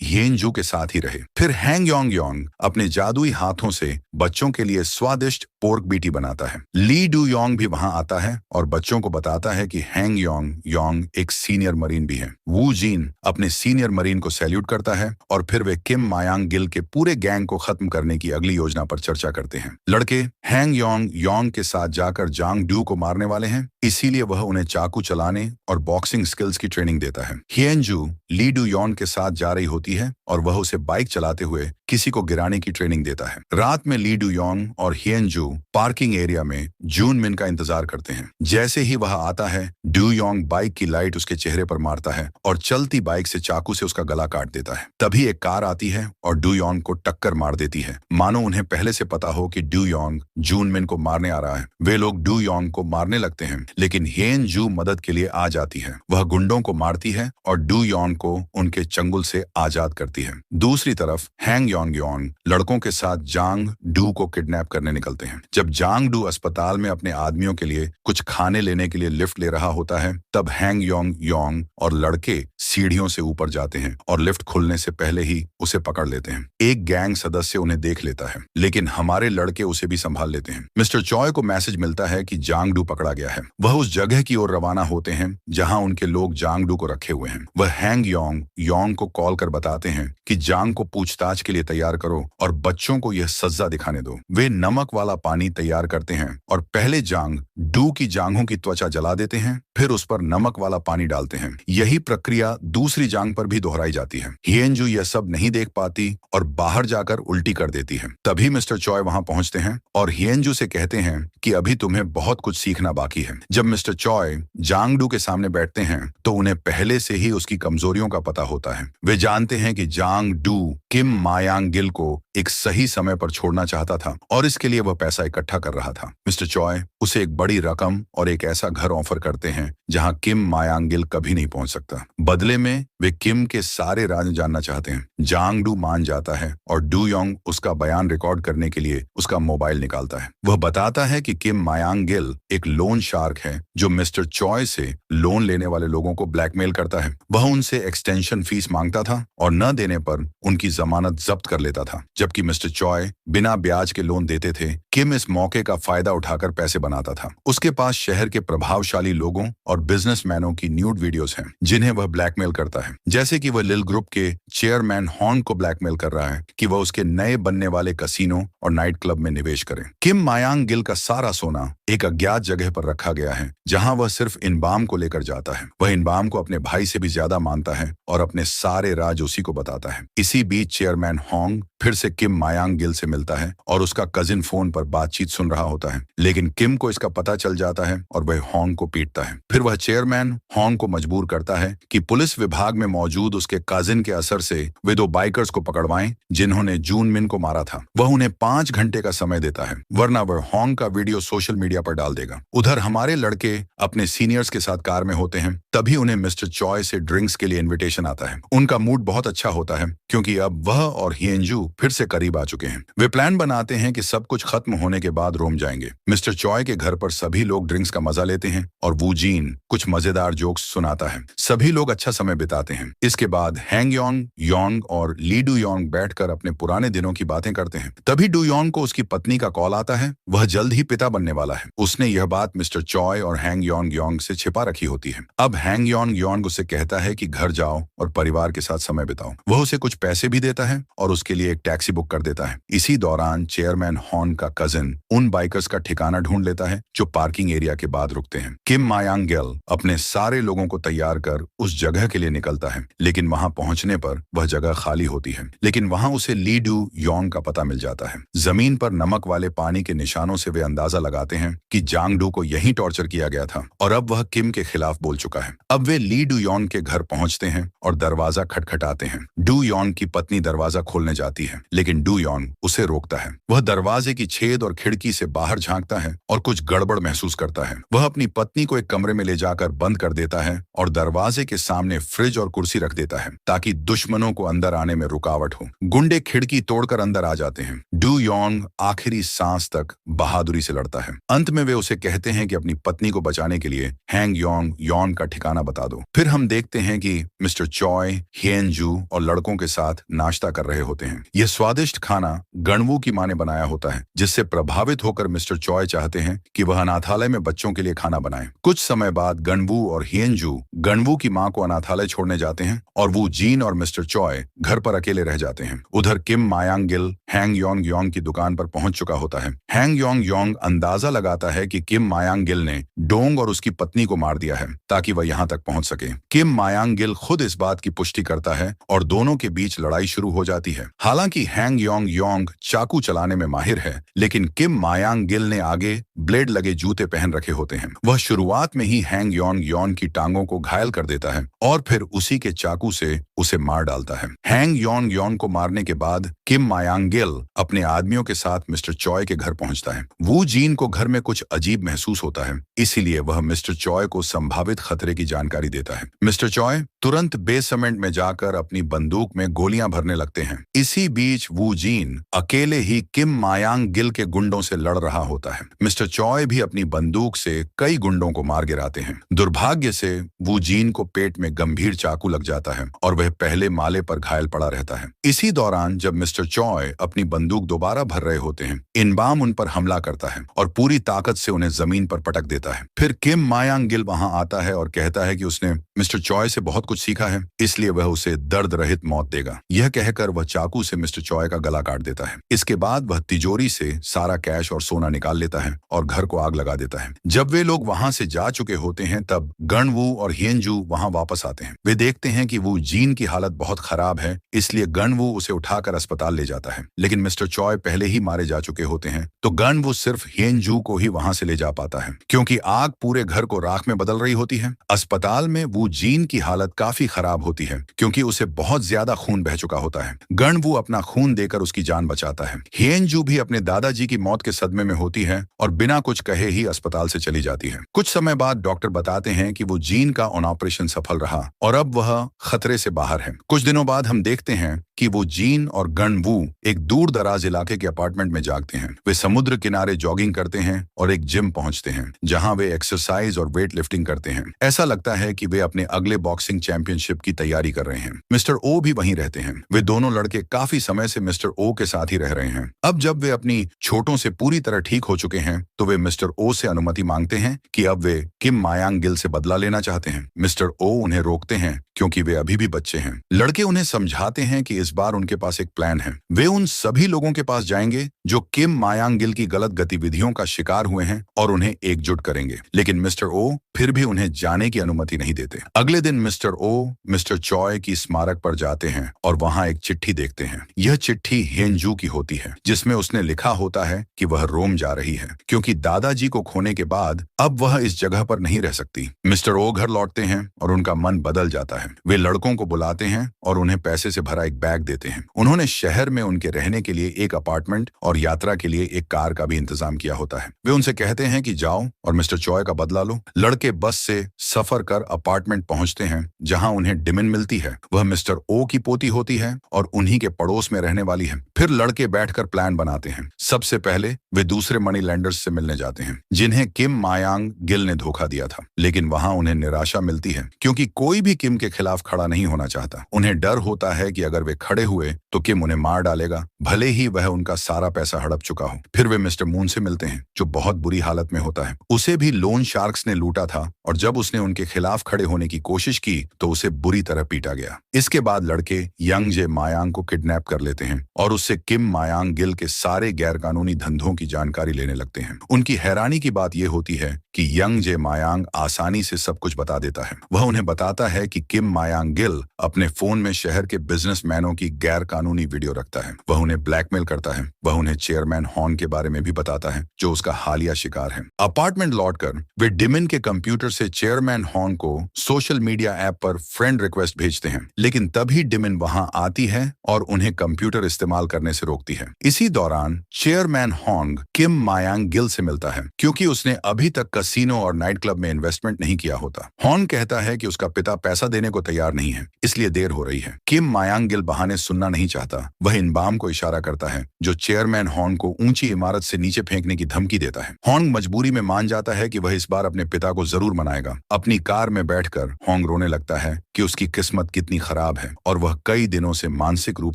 [SPEAKER 1] हिएनजू के साथ ही रहे। फिर हैंग योंग योंग अपने जादुई हाथों से बच्चों के लिए स्वादिष्ट पोर्क बीटी बनाता है। ली डू योंग भी वहां आता है और बच्चों को बताता है कि हैंग योंग योंग एक सीनियर मरीन भी है। वू जीन अपने सीनियर मरीन को सैल्यूट करता है और फिर वे किम मायांग गिल के पूरे गैंग को खत्म करने की अगली योजना पर चर्चा करते हैं। लड़के हैंग योंग योंग के साथ जाकर जांग डू को मारने वाले हैं, इसीलिए वह उन्हें चाकू चलाने और बॉक्सिंग स्किल्स की ट्रेनिंग देता है। हिएनजू ली डू योंग के साथ जा रही होती है और वह उसे बाइक चलाते हुए किसी को गिराने की ट्रेनिंग देता है। रात में ली डू योंग और हिएनजू पार्किंग एरिया में जून मिन का इंतजार करते हैं। जैसे ही वह आता है, डू योंग बाइक की लाइट उसके चेहरे पर मारता है और चलती बाइक से चाकू से उसका गला काट देता है। तभी एक कार आती है और डू योंग को टक्कर मार देती है, मानो उन्हें पहले से पता हो कि डू योंग जून मिन को मारने आ रहा है। वे लोग डू योंग को मारने लगते हैं, लेकिन हिएनजू मदद के लिए आ जाती है। वह गुंडों को मारती है और डू योंग को उनके चंगुल से आजाद करती है। दूसरी तरफ हैंग योंग योंग लड़कों के साथ जांग डू को किडनैप करने निकलते हैं। जब जांग डू अस्पताल में अपने आदमियों के लिए कुछ खाने लेने के लिए लिफ्ट ले रहा होता है, तब हैंग योंग योंग और लड़के सीढ़ियों से ऊपर जाते हैं और लिफ्ट खुलने से पहले ही उसे पकड़ लेते हैं। एक गैंग सदस्य उन्हें देख लेता है, लेकिन हमारे लड़के उसे भी संभाल लेते हैं। मिस्टर चॉय को मैसेज मिलता है कि जांग डू पकड़ा गया है। वह उस जगह की ओर रवाना होते हैं जहां उनके लोग जांग डू को रखे हुए हैं। वह हैंग योंग योंग को कॉल कर बताते हैं कि जांग को पूछताछ के लिए तैयार करो और बच्चों को यह सजा दिखाने दो। वे नमक वाला पानी तैयार करते हैं और पहले जांग डू की जांघों की त्वचा जला देते हैं, फिर उस पर नमक वाला पानी डालते हैं। यही प्रक्रिया दूसरी जांग पर भी दोहराई जाती है। हिएनजू यह सब नहीं देख पाती और बाहर जाकर उल्टी कर देती है। तभी मिस्टर चॉय वहां पहुंचते हैं और हिएनजू से कहते हैं कि अभी तुम्हें बहुत कुछ सीखना बाकी है। जब मिस्टर चॉय जांग डू के सामने बैठते हैं तो उन्हें पहले से ही उसकी कमजोरियों का पता होता है। वे जानते हैं कि जांग डू किम मायांग गिल को एक सही समय पर छोड़ना चाहता था और इसके लिए वह पैसा इकट्ठा कर रहा था। मिस्टर चॉय उसे एक बड़ी रकम और एक ऐसा घर ऑफर करते हैं जहां किम मायांग गिल कभी नहीं पहुंच सकता। बदले में वे किम के सारे राज जानना चाहते हैं। जांग डू मान जाता है और डू योंग उसका बयान रिकॉर्ड करने के लिए उसका मोबाइल निकालता है। वह बताता है कि किम मायांग गिल एक लोन शार्क है जो मिस्टर चॉय से लोन लेने वाले लोगों को ब्लैकमेल करता है। वह उनसे एक्सटेंशन फीस मांगता था और न देने पर उनकी जमानत जब्त कर लेता था, जबकि मिस्टर चॉय बिना ब्याज के लोन देते थे। किम इस मौके का फायदा उठाकर पैसे बनाता था। उसके पास शहर के प्रभावशाली लोगों और बिजनेसमैनों की न्यूड वीडियोस हैं जिन्हें वह ब्लैकमेल करता है, जैसे कि वह लिल ग्रुप के चेयरमैन हॉर्न को ब्लैकमेल कर रहा है कि वह उसके नए बनने वाले कसीनो और नाइट क्लब में निवेश करे। किम मायांग गिल का सारा सोना एक अज्ञात जगह पर रखा गया है जहां वह सिर्फ इनबाम को लेकर जाता है। वह इनबाम को अपने भाई से भी ज्यादा मानता है और अपने सारे राज उसी को बताता है। इसी बीच चेयरमैन हॉन्ग फिर से किम मायांग गिल से मिलता है और उसका कजिन फोन पर बातचीत सुन रहा होता है, लेकिन किम को इसका पता चल जाता है और वह हॉन्ग को पीटता है। फिर वह चेयरमैन हॉन्ग को मजबूर करता है कि पुलिस विभाग में मौजूद उसके कजिन के असर से वे 2 बाइकर्स को पकड़वाएं जिन्होंने जून मिन को मारा था। वह उन्हें 5 घंटे का समय देता है, वरना वह हॉन्ग का वीडियो सोशल मीडिया पर डाल देगा। उधर हमारे लड़के अपने सीनियर्स के साथ कार में होते हैं, तभी उन्हें मिस्टर चॉय से ड्रिंक्स के लिए इन्विटेशन आता है। उनका मूड बहुत अच्छा होता है क्योंकि अब वह और हिएंजू फिर से करीब आ चुके हैं। वे प्लान बनाते हैं कि सब कुछ खत्म होने के बाद रोम जाएंगे। मिस्टर चॉय के घर पर सभी लोग ड्रिंक्स का मजा लेते हैं और वू जीन कुछ मजेदार जोक्स सुनाता है। सभी लोग अच्छा समय बिताते हैं। इसके बाद हैंग योंग, योंग और ली डू योंग बैठकर अपने पुराने दिनों की बातें करते हैं। तभी डू योंग को उसकी पत्नी का कॉल आता है। वह जल्द ही पिता बनने वाला है। उसने यह बात मिस्टर चॉय और हैंग योंग योंग से छिपा रखी होती है। अब हैंग योंग योंग उसे कहता है कि घर जाओ और परिवार के साथ समय बिताओ। वह उसे कुछ पैसे भी देता है और उसके लिए एक टैक्सी बुक कर देता है। इसी दौरान चेयरमैन हॉर्न का कजिन उन बाइकर्स का ठिकाना ढूंढ लेता है जो पार्किंग एरिया के बाद रुकते हैं। किम मायांग गिल अपने सारे लोगों को तैयार कर उस जगह के लिए निकलता है, लेकिन वहां पहुंचने पर वह जगह खाली होती है। लेकिन वहां उसे ली डू योंग का पता मिल जाता है। जमीन पर नमक वाले पानी के निशानों से वे अंदाजा लगाते हैं कि जांग डू को यहीं टॉर्चर किया गया था और अब वह किम के खिलाफ बोल चुका है। अब वे ली डू योंग के घर पहुंचते हैं और दरवाजा खटखटाते हैं। डू योंग की पत्नी दरवाजा खोलने जाती है, लेकिन डू योंग उसे रोकता है। वह दरवाजे की छेद और खिड़की से बाहर झांकता है और कुछ गड़बड़ महसूस करता है। वह अपनी पत्नी को एक कमरे में ले जाकर बंद कर देता है और दरवाजे के सामने फ्रिज और कुर्सी रख देता है ताकि दुश्मनों को अंदर आने में रुकावट हो। गुंडे खिड़की तोड़कर अंदर आ जाते हैं। डू योंग आखिरी सांस तक बहादुरी से लड़ता है। अंत में वे उसे कहते हैं कि अपनी पत्नी को बचाने के लिए हैंग योंग योंग का ठिकाना बता दो। फिर हम देखते हैं कि मिस्टर चॉय हिएंजू और लड़कों के साथ नाश्ता कर रहे होते हैं। यह स्वादिष्ट खाना गणवू की मां ने बनाया होता है, जिससे प्रभावित होकर मिस्टर चॉय चाहते हैं कि वह अनाथालय में बच्चों के लिए खाना बनाए। कुछ समय बाद गणवू और हिएंजू गणवू की मां को अनाथालय छोड़ने जाते हैं और वो जीन और मिस्टर चॉय घर पर अकेले रह जाते हैं। उधर किम Mayang Gill hang Yong Yong की दुकान पर पहुंच चुका होता है। हैंग योंग योंग अंदाजा लगाता है कि किम मायांग गिल ने डोंग और उसकी पत्नी को मार दिया है ताकि वह यहां तक पहुंच सके। किम मायांग गिल खुद इस बात की पुष्टि करता है और दोनों के बीच लड़ाई शुरू हो जाती है। हालांकि हैंग योंग योंग चाकू चलाने में माहिर है, लेकिन किम मायांग गिल ने आगे ब्लेड लगे जूते पहन रखे होते हैं। वह शुरुआत में ही हैंग योंग योंग की टांगों को घायल कर देता है और फिर उसी के चाकू से उसे मार डालता है। हैंग योंग योंग को मारने के बाद किम मायांग गिल अपने आदमियों के साथ मिस्टर चॉय के घर पहुंचता है। वू जीन को घर में कुछ अजीब महसूस होता है, इसीलिए वह मिस्टर चॉय को संभावित खतरे की जानकारी देता है। मिस्टर चॉय तुरंत बेसमेंट में जाकर अपनी बंदूक में गोलियां भरने लगते हैं। इसी बीच वू जीन अकेले ही किम मायांग गिल के गुंडों से लड़ रहा होता है। मिस्टर चॉय भी अपनी बंदूक से कई गुंडों को मार गिराते हैं। दुर्भाग्य से वू जीन को पेट में गंभीर चाकू लग जाता है और वह पहले माले पर घायल पड़ा रहता है। इसी दौरान जब मिस्टर चॉय अपनी बंदूक दोबारा भर रहे होते हैं, इनबाम उन पर हमला करता है और पूरी ताकत से उन्हें जमीन पर पटक देता है। फिर किम मायांग गिल वहां आता है और कहता है कि उसने मिस्टर चॉय से बहुत कुछ सीखा है, इसलिए वह उसे दर्द रहित मौत देगा। यह कहकर वह चाकू से मिस्टर चॉय का गला काट देता है। इसके बाद वह तिजोरी से सारा कैश और सोना निकाल लेता है और घर को आग लगा देता है। जब वे लोग वहां से जा चुके होते हैं, तब गणवू और हिएंजू वहां वापस आते हैं। वे देखते हैं कि वो जीन की हालत बहुत खराब है, इसलिए गणवू उसे उठाकर अस्पताल ले जाता है। लेकिन मिस्टर चॉय पहले ही मारे जा चुके होते हैं, तो गणवू सिर्फ हिएंजू को ही वहां से ले जा पाता है, क्योंकि आग पूरे घर को राख में बदल रही होती है। अस्पताल में वो जीन की हालत काफी खराब होती है, क्योंकि उसे बहुत ज्यादा खून बह चुका होता है। गणवू अपना खून देकर उसकी जान बचाता है। हिएंजू भी अपने दादाजी की मौत के सदमे में होती है और बिना कुछ कहे ही अस्पताल से चली जाती है। कुछ समय बाद डॉक्टर बताते हैं कि वो जीन का ऑपरेशन सफल रहा और अब वह खतरे से बाहर है। कुछ दिनों बाद हम देखते हैं कि वो जीन और गणवू एक दूर दराज इलाके के अपार्टमेंट में जागते हैं। वे समुद्र किनारे जॉगिंग करते हैं और एक जिम पहुंचते हैं, जहां वे एक्सरसाइज और वेट लिफ्टिंग करते हैं। ऐसा लगता है कि वे अपने अगले बॉक्सिंग चैंपियनशिप की तैयारी कर रहे हैं। मिस्टर ओ भी वहीं रहते हैं। वे दोनों लड़के काफी समय से मिस्टर ओ के साथ ही रह रहे हैं। अब जब वे अपनी चोटों से पूरी तरह ठीक हो चुके हैं, तो वे मिस्टर ओ से अनुमति मांगते हैं कि अब वे किम मायांग गिल से बदला लेना चाहते हैं। मिस्टर ओ उन्हें रोकते हैं क्योंकि वे अभी भी बच्चे हैं। लड़के उन्हें समझाते हैं कि इस बार उनके पास एक प्लान है। वे उन सभी लोगों के पास जाएंगे जो किम मायांग गिल की गलत गतिविधियों का शिकार हुए हैं और उन्हें एकजुट करेंगे। लेकिन मिस्टर ओ फिर भी उन्हें जाने की अनुमति नहीं देते। अगले दिन मिस्टर ओ मिस्टर चॉय की स्मारक पर जाते हैं और वहां एक चिट्ठी देखते हैं। यह चिट्ठी हिएंजू की होती है, जिसमें उसने लिखा होता है कि वह रोम जा रही है, क्योंकि दादाजी को खोने के बाद अब वह इस जगह पर नहीं रह सकती। मिस्टर ओ घर लौटते हैं और उनका मन बदल जाता है। वे लड़कों को बुलाते हैं और उन्हें पैसे से भरा एक बैग बैग देते हैं। उन्होंने शहर में उनके रहने के लिए एक अपार्टमेंट और यात्रा के लिए एक कार का भी इंतजाम किया होता है। वे उनसे कहते हैं कि जाओ और मिस्टर चॉय का बदला लो। लड़के बस से सफर कर अपार्टमेंट पहुंचते हैं जहां उन्हें डिमिन मिलती है। वह मिस्टर ओ की पोती होती है और उन्हीं के पड़ोस में रहने वाली है। फिर लड़के बैठकर प्लान बनाते हैं। सबसे पहले वे दूसरे मनी लेंडर्स से मिलने जाते हैं जिन्हें किम मायांग गिल ने धोखा दिया था, लेकिन वहां उन्हें निराशा मिलती है क्योंकि कोई भी किम के खिलाफ खड़ा नहीं होना चाहता। उन्हें डर होता है कि अगर वे खड़े हुए तो किम उन्हें मार डालेगा, भले ही वह उनका सारा पैसा हड़प चुका हो। फिर वे मिस्टर मून से मिलते हैं जो बहुत बुरी हालत में होता है। उसे भी लोन शार्क्स ने लूटा था और जब उसने उनके खिलाफ खड़े होने की कोशिश की तो उसे बुरी तरह पीटा गया। इसके बाद लड़के यंग जे मायांग को किडनैप कर लेते हैं और उससे किम मायांग गिल के सारे गैरकानूनी धंधों की जानकारी लेने लगते हैं। उनकी हैरानी की बात यह होती है कि यंग जे मायांग आसानी से सब कुछ बता देता है। वह उन्हें बताता है कि किम मायांग गिल अपने फोन में शहर के बिजनेसमैनों की गैर कानूनी वीडियो रखता है। वह उन्हें ब्लैकमेल करता है। वह उन्हें चेयरमैन हॉन के बारे में भी बताता है जो उसका हालिया शिकार है। अपार्टमेंट लौटकर वे डिमिन के कंप्यूटर से चेयरमैन हॉन को सोशल मीडिया ऐप पर फ्रेंड रिक्वेस्ट भेजते हैं, लेकिन तभी डिमिन वहां आती है और उन्हें कंप्यूटर इस्तेमाल करने से रोकती है। इसी दौरान चेयरमैन हॉन्ग किम मायांग गिल से मिलता है क्योंकि उसने अभी तक कसीनो और नाइट क्लब में इन्वेस्टमेंट नहीं किया होता। हॉन कहता है कि उसका पिता पैसा देने को तैयार नहीं है, इसलिए देर हो रही है। किम मायांग गिल बहाने सुनना नहीं चाहता। वह इनबाम को इशारा करता है जो चेयरमैन हॉन को ऊंची इमारत से नीचे फेंकने की धमकी देता है। हॉन्ग मजबूरी में मान जाता है कि वह इस बार अपने पिता को जरूर मनाएगा। अपनी कार में बैठकर हॉन्ग रोने लगता है कि उसकी किस्मत कितनी खराब है और वह कई दिनों से मानसिक रूप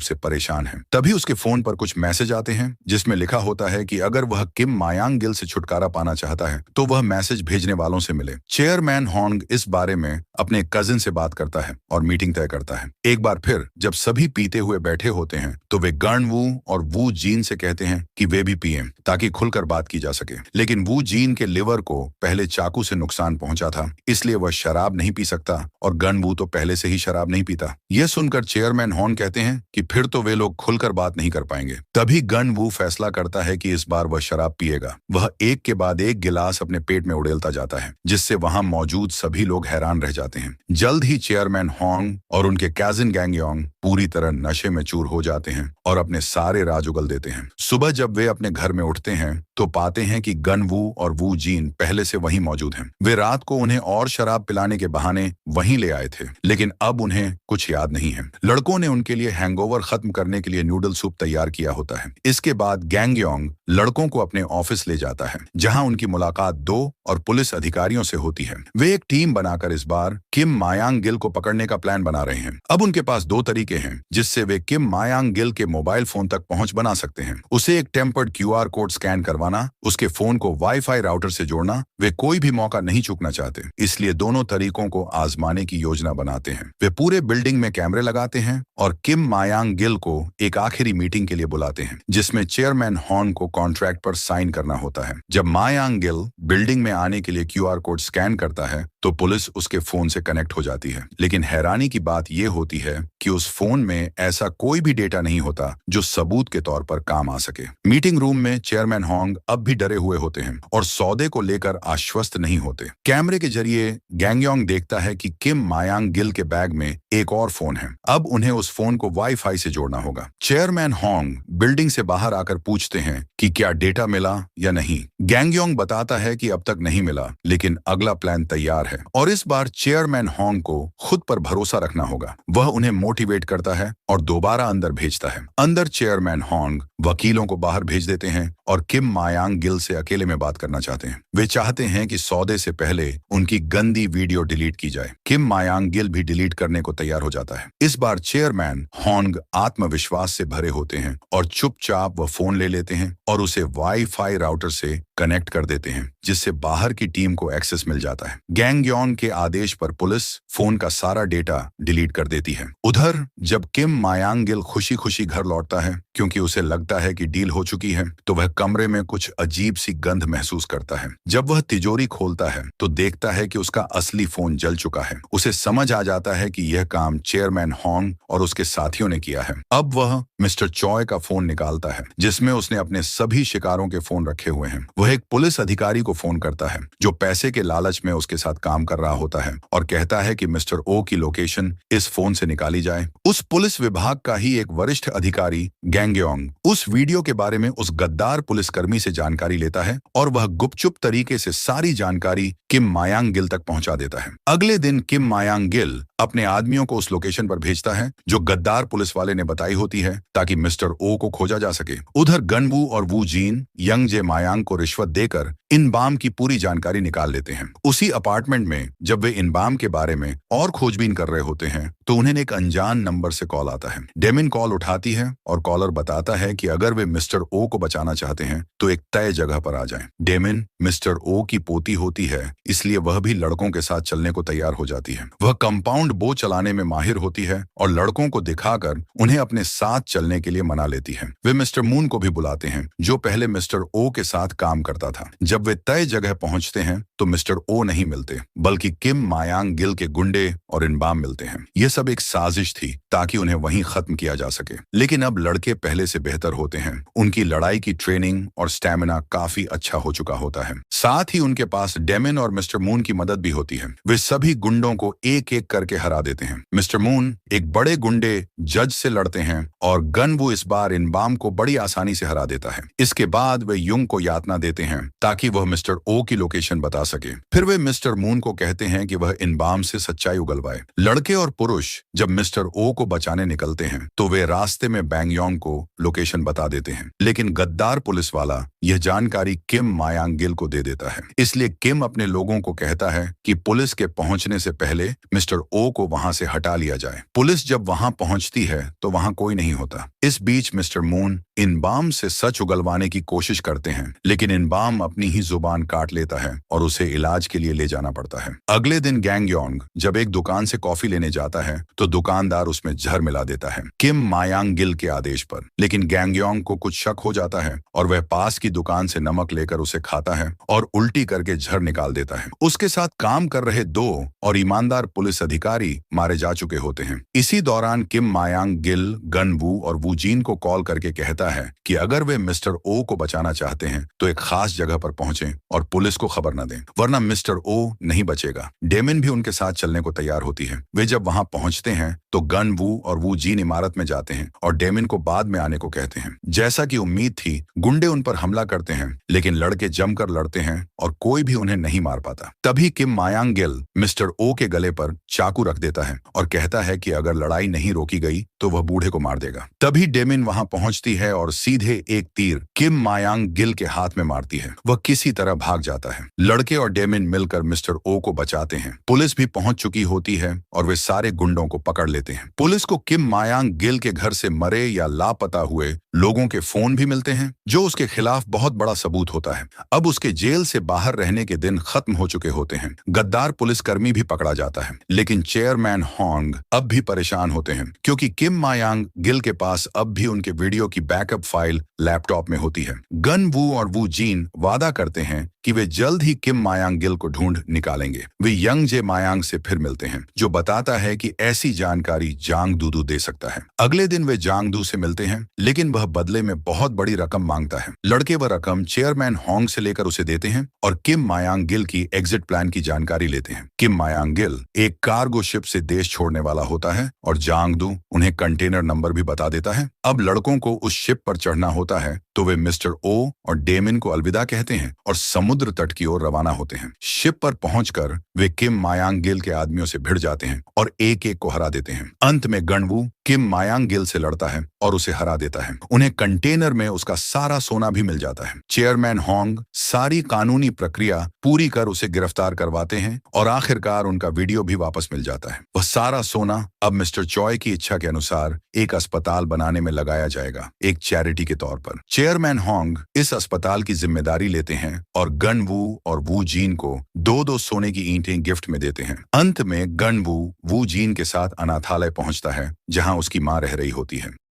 [SPEAKER 1] से परेशान है। तभी उसके फोन पर कुछ मैसेज आते हैं जिसमें लिखा होता है कि अगर वह किम मायांग गिल से छुटकारा पाना चाहता है तो वह मैसेज भेजने वालों से मिले। चेयरमैन हॉन्ग इस बारे में अपने कजिन से बात करता है और मीटिंग तय करता है। एक बार फिर जब सभी पीते हुए बैठे होते हैं तो वे गण वू और वू जीन से कहते हैं कि वे भी पिए ताकि खुलकर बात की जा सके, लेकिन वू जीन के लिवर को पहले चाकू से नुकसान पहुंचा था, इसलिए वह शराब नहीं पी सकता और गण वू तो पहले से ही शराब नहीं पीता। यह सुनकर चेयरमैन हॉन कहते हैं कि फिर तो वे लोग खुलकर बात नहीं कर पाएंगे। तभी गण वू फैसला करता है कि इस बार वह शराब पिएगा। वह एक के बाद एक गिलास अपने पेट में उड़ेलता जाता है जिससे वहां मौजूद सभी लोग हैरान रह जाते हैं। जल्द ही चेयरमैन हॉन्ग और उनके कैजिन गैंगयोंग पूरी तरह नशे में चूर हो जाते हैं और अपने सारे राज उगल देते हैं। सुबह जब वे अपने घर में उठते हैं तो पाते हैं कि गन वू और वू जीन पहले से वहीं मौजूद हैं। वे रात को उन्हें और शराब पिलाने के बहाने वहीं ले आए थे, लेकिन अब उन्हें कुछ याद नहीं है। लड़कों ने उनके लिए हैंगओवर खत्म करने के लिए नूडल सूप तैयार किया होता है। इसके बाद गैंगयोंग लड़कों को अपने ऑफिस ले जाता है जहां उनकी मुलाकात 2 और पुलिस अधिकारियों से होती है। वे एक टीम बनाकर इस बार किम मायांग गिल को पकड़ने का प्लान बना रहे हैं। अब उनके पास 2 तरीके हैं जिससे वे किम मायांग गिल के मोबाइल फोन तक पहुंच बना सकते हैं। उसे एक टेम्पर्ड QR कोड स्कैन करवाना, उसके फोन को वाईफाई राउटर से जोड़ना। वे कोई भी मौका नहीं चूकना चाहते, इसलिए दोनों तरीकों को आजमाने की योजना बनाते हैं। वे पूरे बिल्डिंग में कैमरे लगाते हैं और किम मायांग गिल को एक आखिरी मीटिंग के लिए बुलाते हैं जिसमें चेयरमैन हॉन को कॉन्ट्रैक्ट पर साइन करना होता है। जब मायांग गिल बिल्डिंग में आने के लिए QR कोड स्कैन करता है तो पुलिस उसके फोन से कनेक्ट हो जाती है, लेकिन हैरानी की बात यह होती है कि उस फोन में ऐसा कोई भी डेटा नहीं होता जो सबूत के तौर पर काम आ सके। मीटिंग रूम में चेयरमैन हॉन्ग अब भी डरे हुए होते हैं और सौदे को लेकर आश्वस्त नहीं होते। कैमरे के जरिए गैंगयोंग देखता है कि किम मायांग गिल के बैग में एक और फोन है। अब उन्हें उस फोन को वाईफाई से जोड़ना होगा। चेयरमैन हॉन्ग बिल्डिंग से बाहर आकर पूछते हैं कि क्या डेटा मिला या नहीं। गैंगयोंग बताता है कि अब तक नहीं मिला, लेकिन अगला प्लान तैयार है और इस बार चेयरमैन हॉन्ग को खुद पर भरोसा रखना होगा। वह उन्हें मोटिवेट करता है और दोबारा अंदर भेजता है। अंदर चेयरमैन हॉन्ग वकीलों को बाहर भेज देते हैं और किम मायांग गिल से अकेले में बात करना चाहते हैं। वे चाहते हैं कि सौदे से पहले उनकी गंदी वीडियो डिलीट की जाए। किम मायांग गिल भी डिलीट करने को तैयार हो जाता है। इस बार चेयरमैन हॉन्ग आत्मविश्वास से भरे होते हैं और चुपचाप वह फोन ले लेते हैं और उसे वाईफाई राउटर से कनेक्ट कर देते हैं जिससे बाहर की टीम को एक्सेस मिल जाता है। गैंगयोंग के आदेश पर पुलिस फोन का सारा डेटा डिलीट कर देती है। उधर जब किम मायांग गिल खुशी खुशी घर लौटता है क्योंकि उसे लगता है कि डील हो चुकी है, तो वह कमरे में कुछ अजीब सी गंध महसूस करता है। जब वह तिजोरी खोलता है तो देखता है कि उसका असली फोन जल चुका है। उसे समझ आ जाता है कि यह काम चेयरमैन हॉन्ग और उसके साथियों ने किया है। अब वह मिस्टर चॉय का फोन निकालता है जिसमें उसने अपने सभी सभी शिकारों के फोन रखे हुए हैं। वह एक पुलिस अधिकारी को फोन करता है जो पैसे के लालच में उसके साथ काम कर रहा होता है और कहता है कि मिस्टर ओ की लोकेशन इस फोन से निकाली जाए। उस पुलिस विभाग का ही एक वरिष्ठ अधिकारी गैंगयोंग उस वीडियो के बारे में उस गद्दार पुलिसकर्मी से जानकारी लेता है और वह गुपचुप तरीके से सारी जानकारी किम मायांग गिल तक पहुंचा देता है। अगले दिन किम मायांग गिल अपने आदमियों को उस लोकेशन पर भेजता है जो गद्दार पुलिस वाले ने बताई होती है ताकि मिस्टर ओ को खोजा जा सके। उधर गनवू और वू जीन यंग जे मायांग को रिश्वत देकर इनबाम की पूरी जानकारी निकाल लेते हैं। उसी अपार्टमेंट में जब वे इनबाम के बारे में और खोजबीन कर रहे होते हैं तो उन्हें एक अनजान नंबर से कॉल आता है। डेमिन कॉल उठाती है और कॉलर बताता है कि अगर वे मिस्टर ओ को बचाना चाहते हैं तो एक तय जगह पर आ जाएं। डेमिन मिस्टर ओ की पोती होती है, इसलिए वह भी लड़कों के साथ चलने को तैयार हो जाती है। वह कंपाउंड बो चलाने में माहिर होती है और लड़कों को दिखाकर उन्हें अपने साथ चलने के लिए मना लेती है। वे मिस्टर मून को भी बुलाते हैं जो पहले मिस्टर ओ के साथ काम करता था। जब वे तय जगह पहुंचते हैं तो मिस्टर ओ नहीं मिलते बल्कि किम मायांग गिल के गुंडे और इनबाम मिलते हैं। यह सब एक साजिश थी ताकि उन्हें वहीं खत्म किया जा सके। लेकिन अब लड़के पहले से बेहतर होते हैं। उनकी लड़ाई की ट्रेनिंग और स्टैमिना काफी अच्छा हो चुका होता है। साथ ही उनके पास डेमिन और मिस्टर मून की मदद भी होती है। वे सभी गुंडों को एक एक करके हरा देते हैं। मिस्टर मून एक बड़े गुंडे जज से लड़ते हैं और गनवू इस बार इनबाम को बड़ी आसानी से हरा देता है। इसके बाद वे युंग को यातना देते हैं ताकि वह मिस्टर ओ की लोकेशन बता सके। फिर वे मिस्टर मून को कहते हैं कि वह इनबाम से सच्चाई उगलवाए। लड़के और पुरुष जब मिस्टर ओ को बचाने निकलते हैं तो वे रास्ते में बैंगयोंग को लोकेशन बता देते हैं, लेकिन गद्दार पुलिस वाला यह जानकारी किम मायांग गिल को दे देता है। इसलिए किम अपने लोगों को कहता है कि पुलिस के पहुंचने से पहले मिस्टर ओ को वहां से हटा लिया जाए। पुलिस जब वहां पहुंचती है तो वहां कोई नहीं होता। इस बीच मिस्टर मून इनबाम से सच उगलवाने की कोशिश करते हैं, लेकिन इनबाम अपनी ही जुबान काट लेता है और उसे इलाज के लिए ले जाना पड़ता है। अगले दिन गैंगयोंग जब एक दुकान से कॉफी लेने जाता है तो दुकानदार उसमें जहर मिला देता है किम मायांग गिल के आदेश पर। लेकिन गैंगयोंग को कुछ शक हो जाता है और वह पास की दुकान से नमक लेकर उसे खाता है और उल्टी करके जहर निकाल देता है। उसके साथ काम कर रहे 2 और ईमानदार पुलिस अधिकारी मारे जा चुके होते हैं। इसी दौरान किम मायांग गिल गनवू और वूजीन को कॉल करके कहता है कि अगर वे मिस्टर ओ को बचाना चाहते हैं तो एक खास जगह पर पहुंचें और पुलिस को खबर न दें, वरना मिस्टर ओ नहीं बचेगा। डेमिन भी उनके साथ चलने को तैयार होती है। वे जब वहां पहुंचते हैं तो गनवू और वूजीन इमारत में जाते हैं और डेमिन को बाद में आने को कहते हैं। जैसा कि उम्मीद थी, गुंडे उन पर हमला करते हैं, लेकिन लड़के जमकर लड़ते हैं और कोई भी उन्हें नहीं मार पाता। तभी किम मायांग गिल मिस्टर ओ के गले पर चाकू रख देता है और कहता है कि अगर लड़ाई नहीं रोकी गई तो वह बूढ़े को मार देगा। तभी डेमिन वहां पहुंचती है और सीधे एक तीर किम मायांग गिल के हाथ में मारती है। वह किसी तरह भाग जाता है। लड़के और डेमिन मिलकर मिस्टर ओ को बचाते हैं। पुलिस भी पहुंच चुकी होती है और वे सारे गुंडों को पकड़ लेते हैं। पुलिस को किम मायांग गिल के घर से मरे या लापता हुए लोगों के फोन भी मिलते हैं, जो उसके खिलाफ बहुत बड़ा सबूत होता है। अब उसके जेल से बाहर रहने के दिन खत्म हो चुके होते हैं। गद्दार पुलिसकर्मी भी पकड़ा जाता है, लेकिन चेयरमैन होंग अब भी परेशान होते हैं क्योंकि किम मायांग गिल के पास अब भी उनके वीडियो की बैकअप फाइल लैपटॉप में होती है। गनवू और वू जीन वादा करते हैं कि वे जल्द ही किम मायांग गिल को ढूंढ निकालेंगे। वे यंग जे मायांग से फिर मिलते हैं, जो बताता है कि ऐसी जानकारी जांग दूदू दे सकता है। अगले दिन वे जांग दू से मिलते हैं, लेकिन वह बदले में बहुत बड़ी रकम मांगता है। लड़के वह रकम चेयरमैन होंग से लेकर उसे देते हैं और किम मायांग गिल की एग्जिट प्लान की जानकारी लेते हैं। किम मायांग गिल एक कार्गो शिप से देश छोड़ने वाला होता है और जांग दू उन्हें कंटेनर नंबर भी बता देता है। अब लड़कों को उस शिप पर चढ़ना होता है तो वे मिस्टर ओ और डेमिन को अलविदा कहते हैं और समुद्र तट की ओर रवाना होते हैं। शिप पर पहुंचकर वे किम मायांग गिल के आदमियों से भिड़ जाते हैं और एक एक को हरा देते हैं। अंत में गनवू किम मायांग गिल से लड़ता है और उसे हरा देता है। उन्हें कंटेनर में उसका सारा सोना भी मिल जाता है। चेयरमैन होंग सारी कानूनी प्रक्रिया पूरी कर उसे गिरफ्तार करवाते हैं और आखिरकार उनका वीडियो भी वापस मिल जाता है। वह सारा सोना अब मिस्टर चॉय की इच्छा के अनुसार एक अस्पताल बनाने में लगाया जाएगा, एक चैरिटी के तौर पर। चेयरमैन होंग इस अस्पताल की जिम्मेदारी लेते हैं और गनवू और वू जीन को 2-2 सोने की ईंटें गिफ्ट में देते हैं। अंत में गनवू वू जीन के साथ अनाथालय पहुंचता है, जहां उसकी मां रह रही होती है।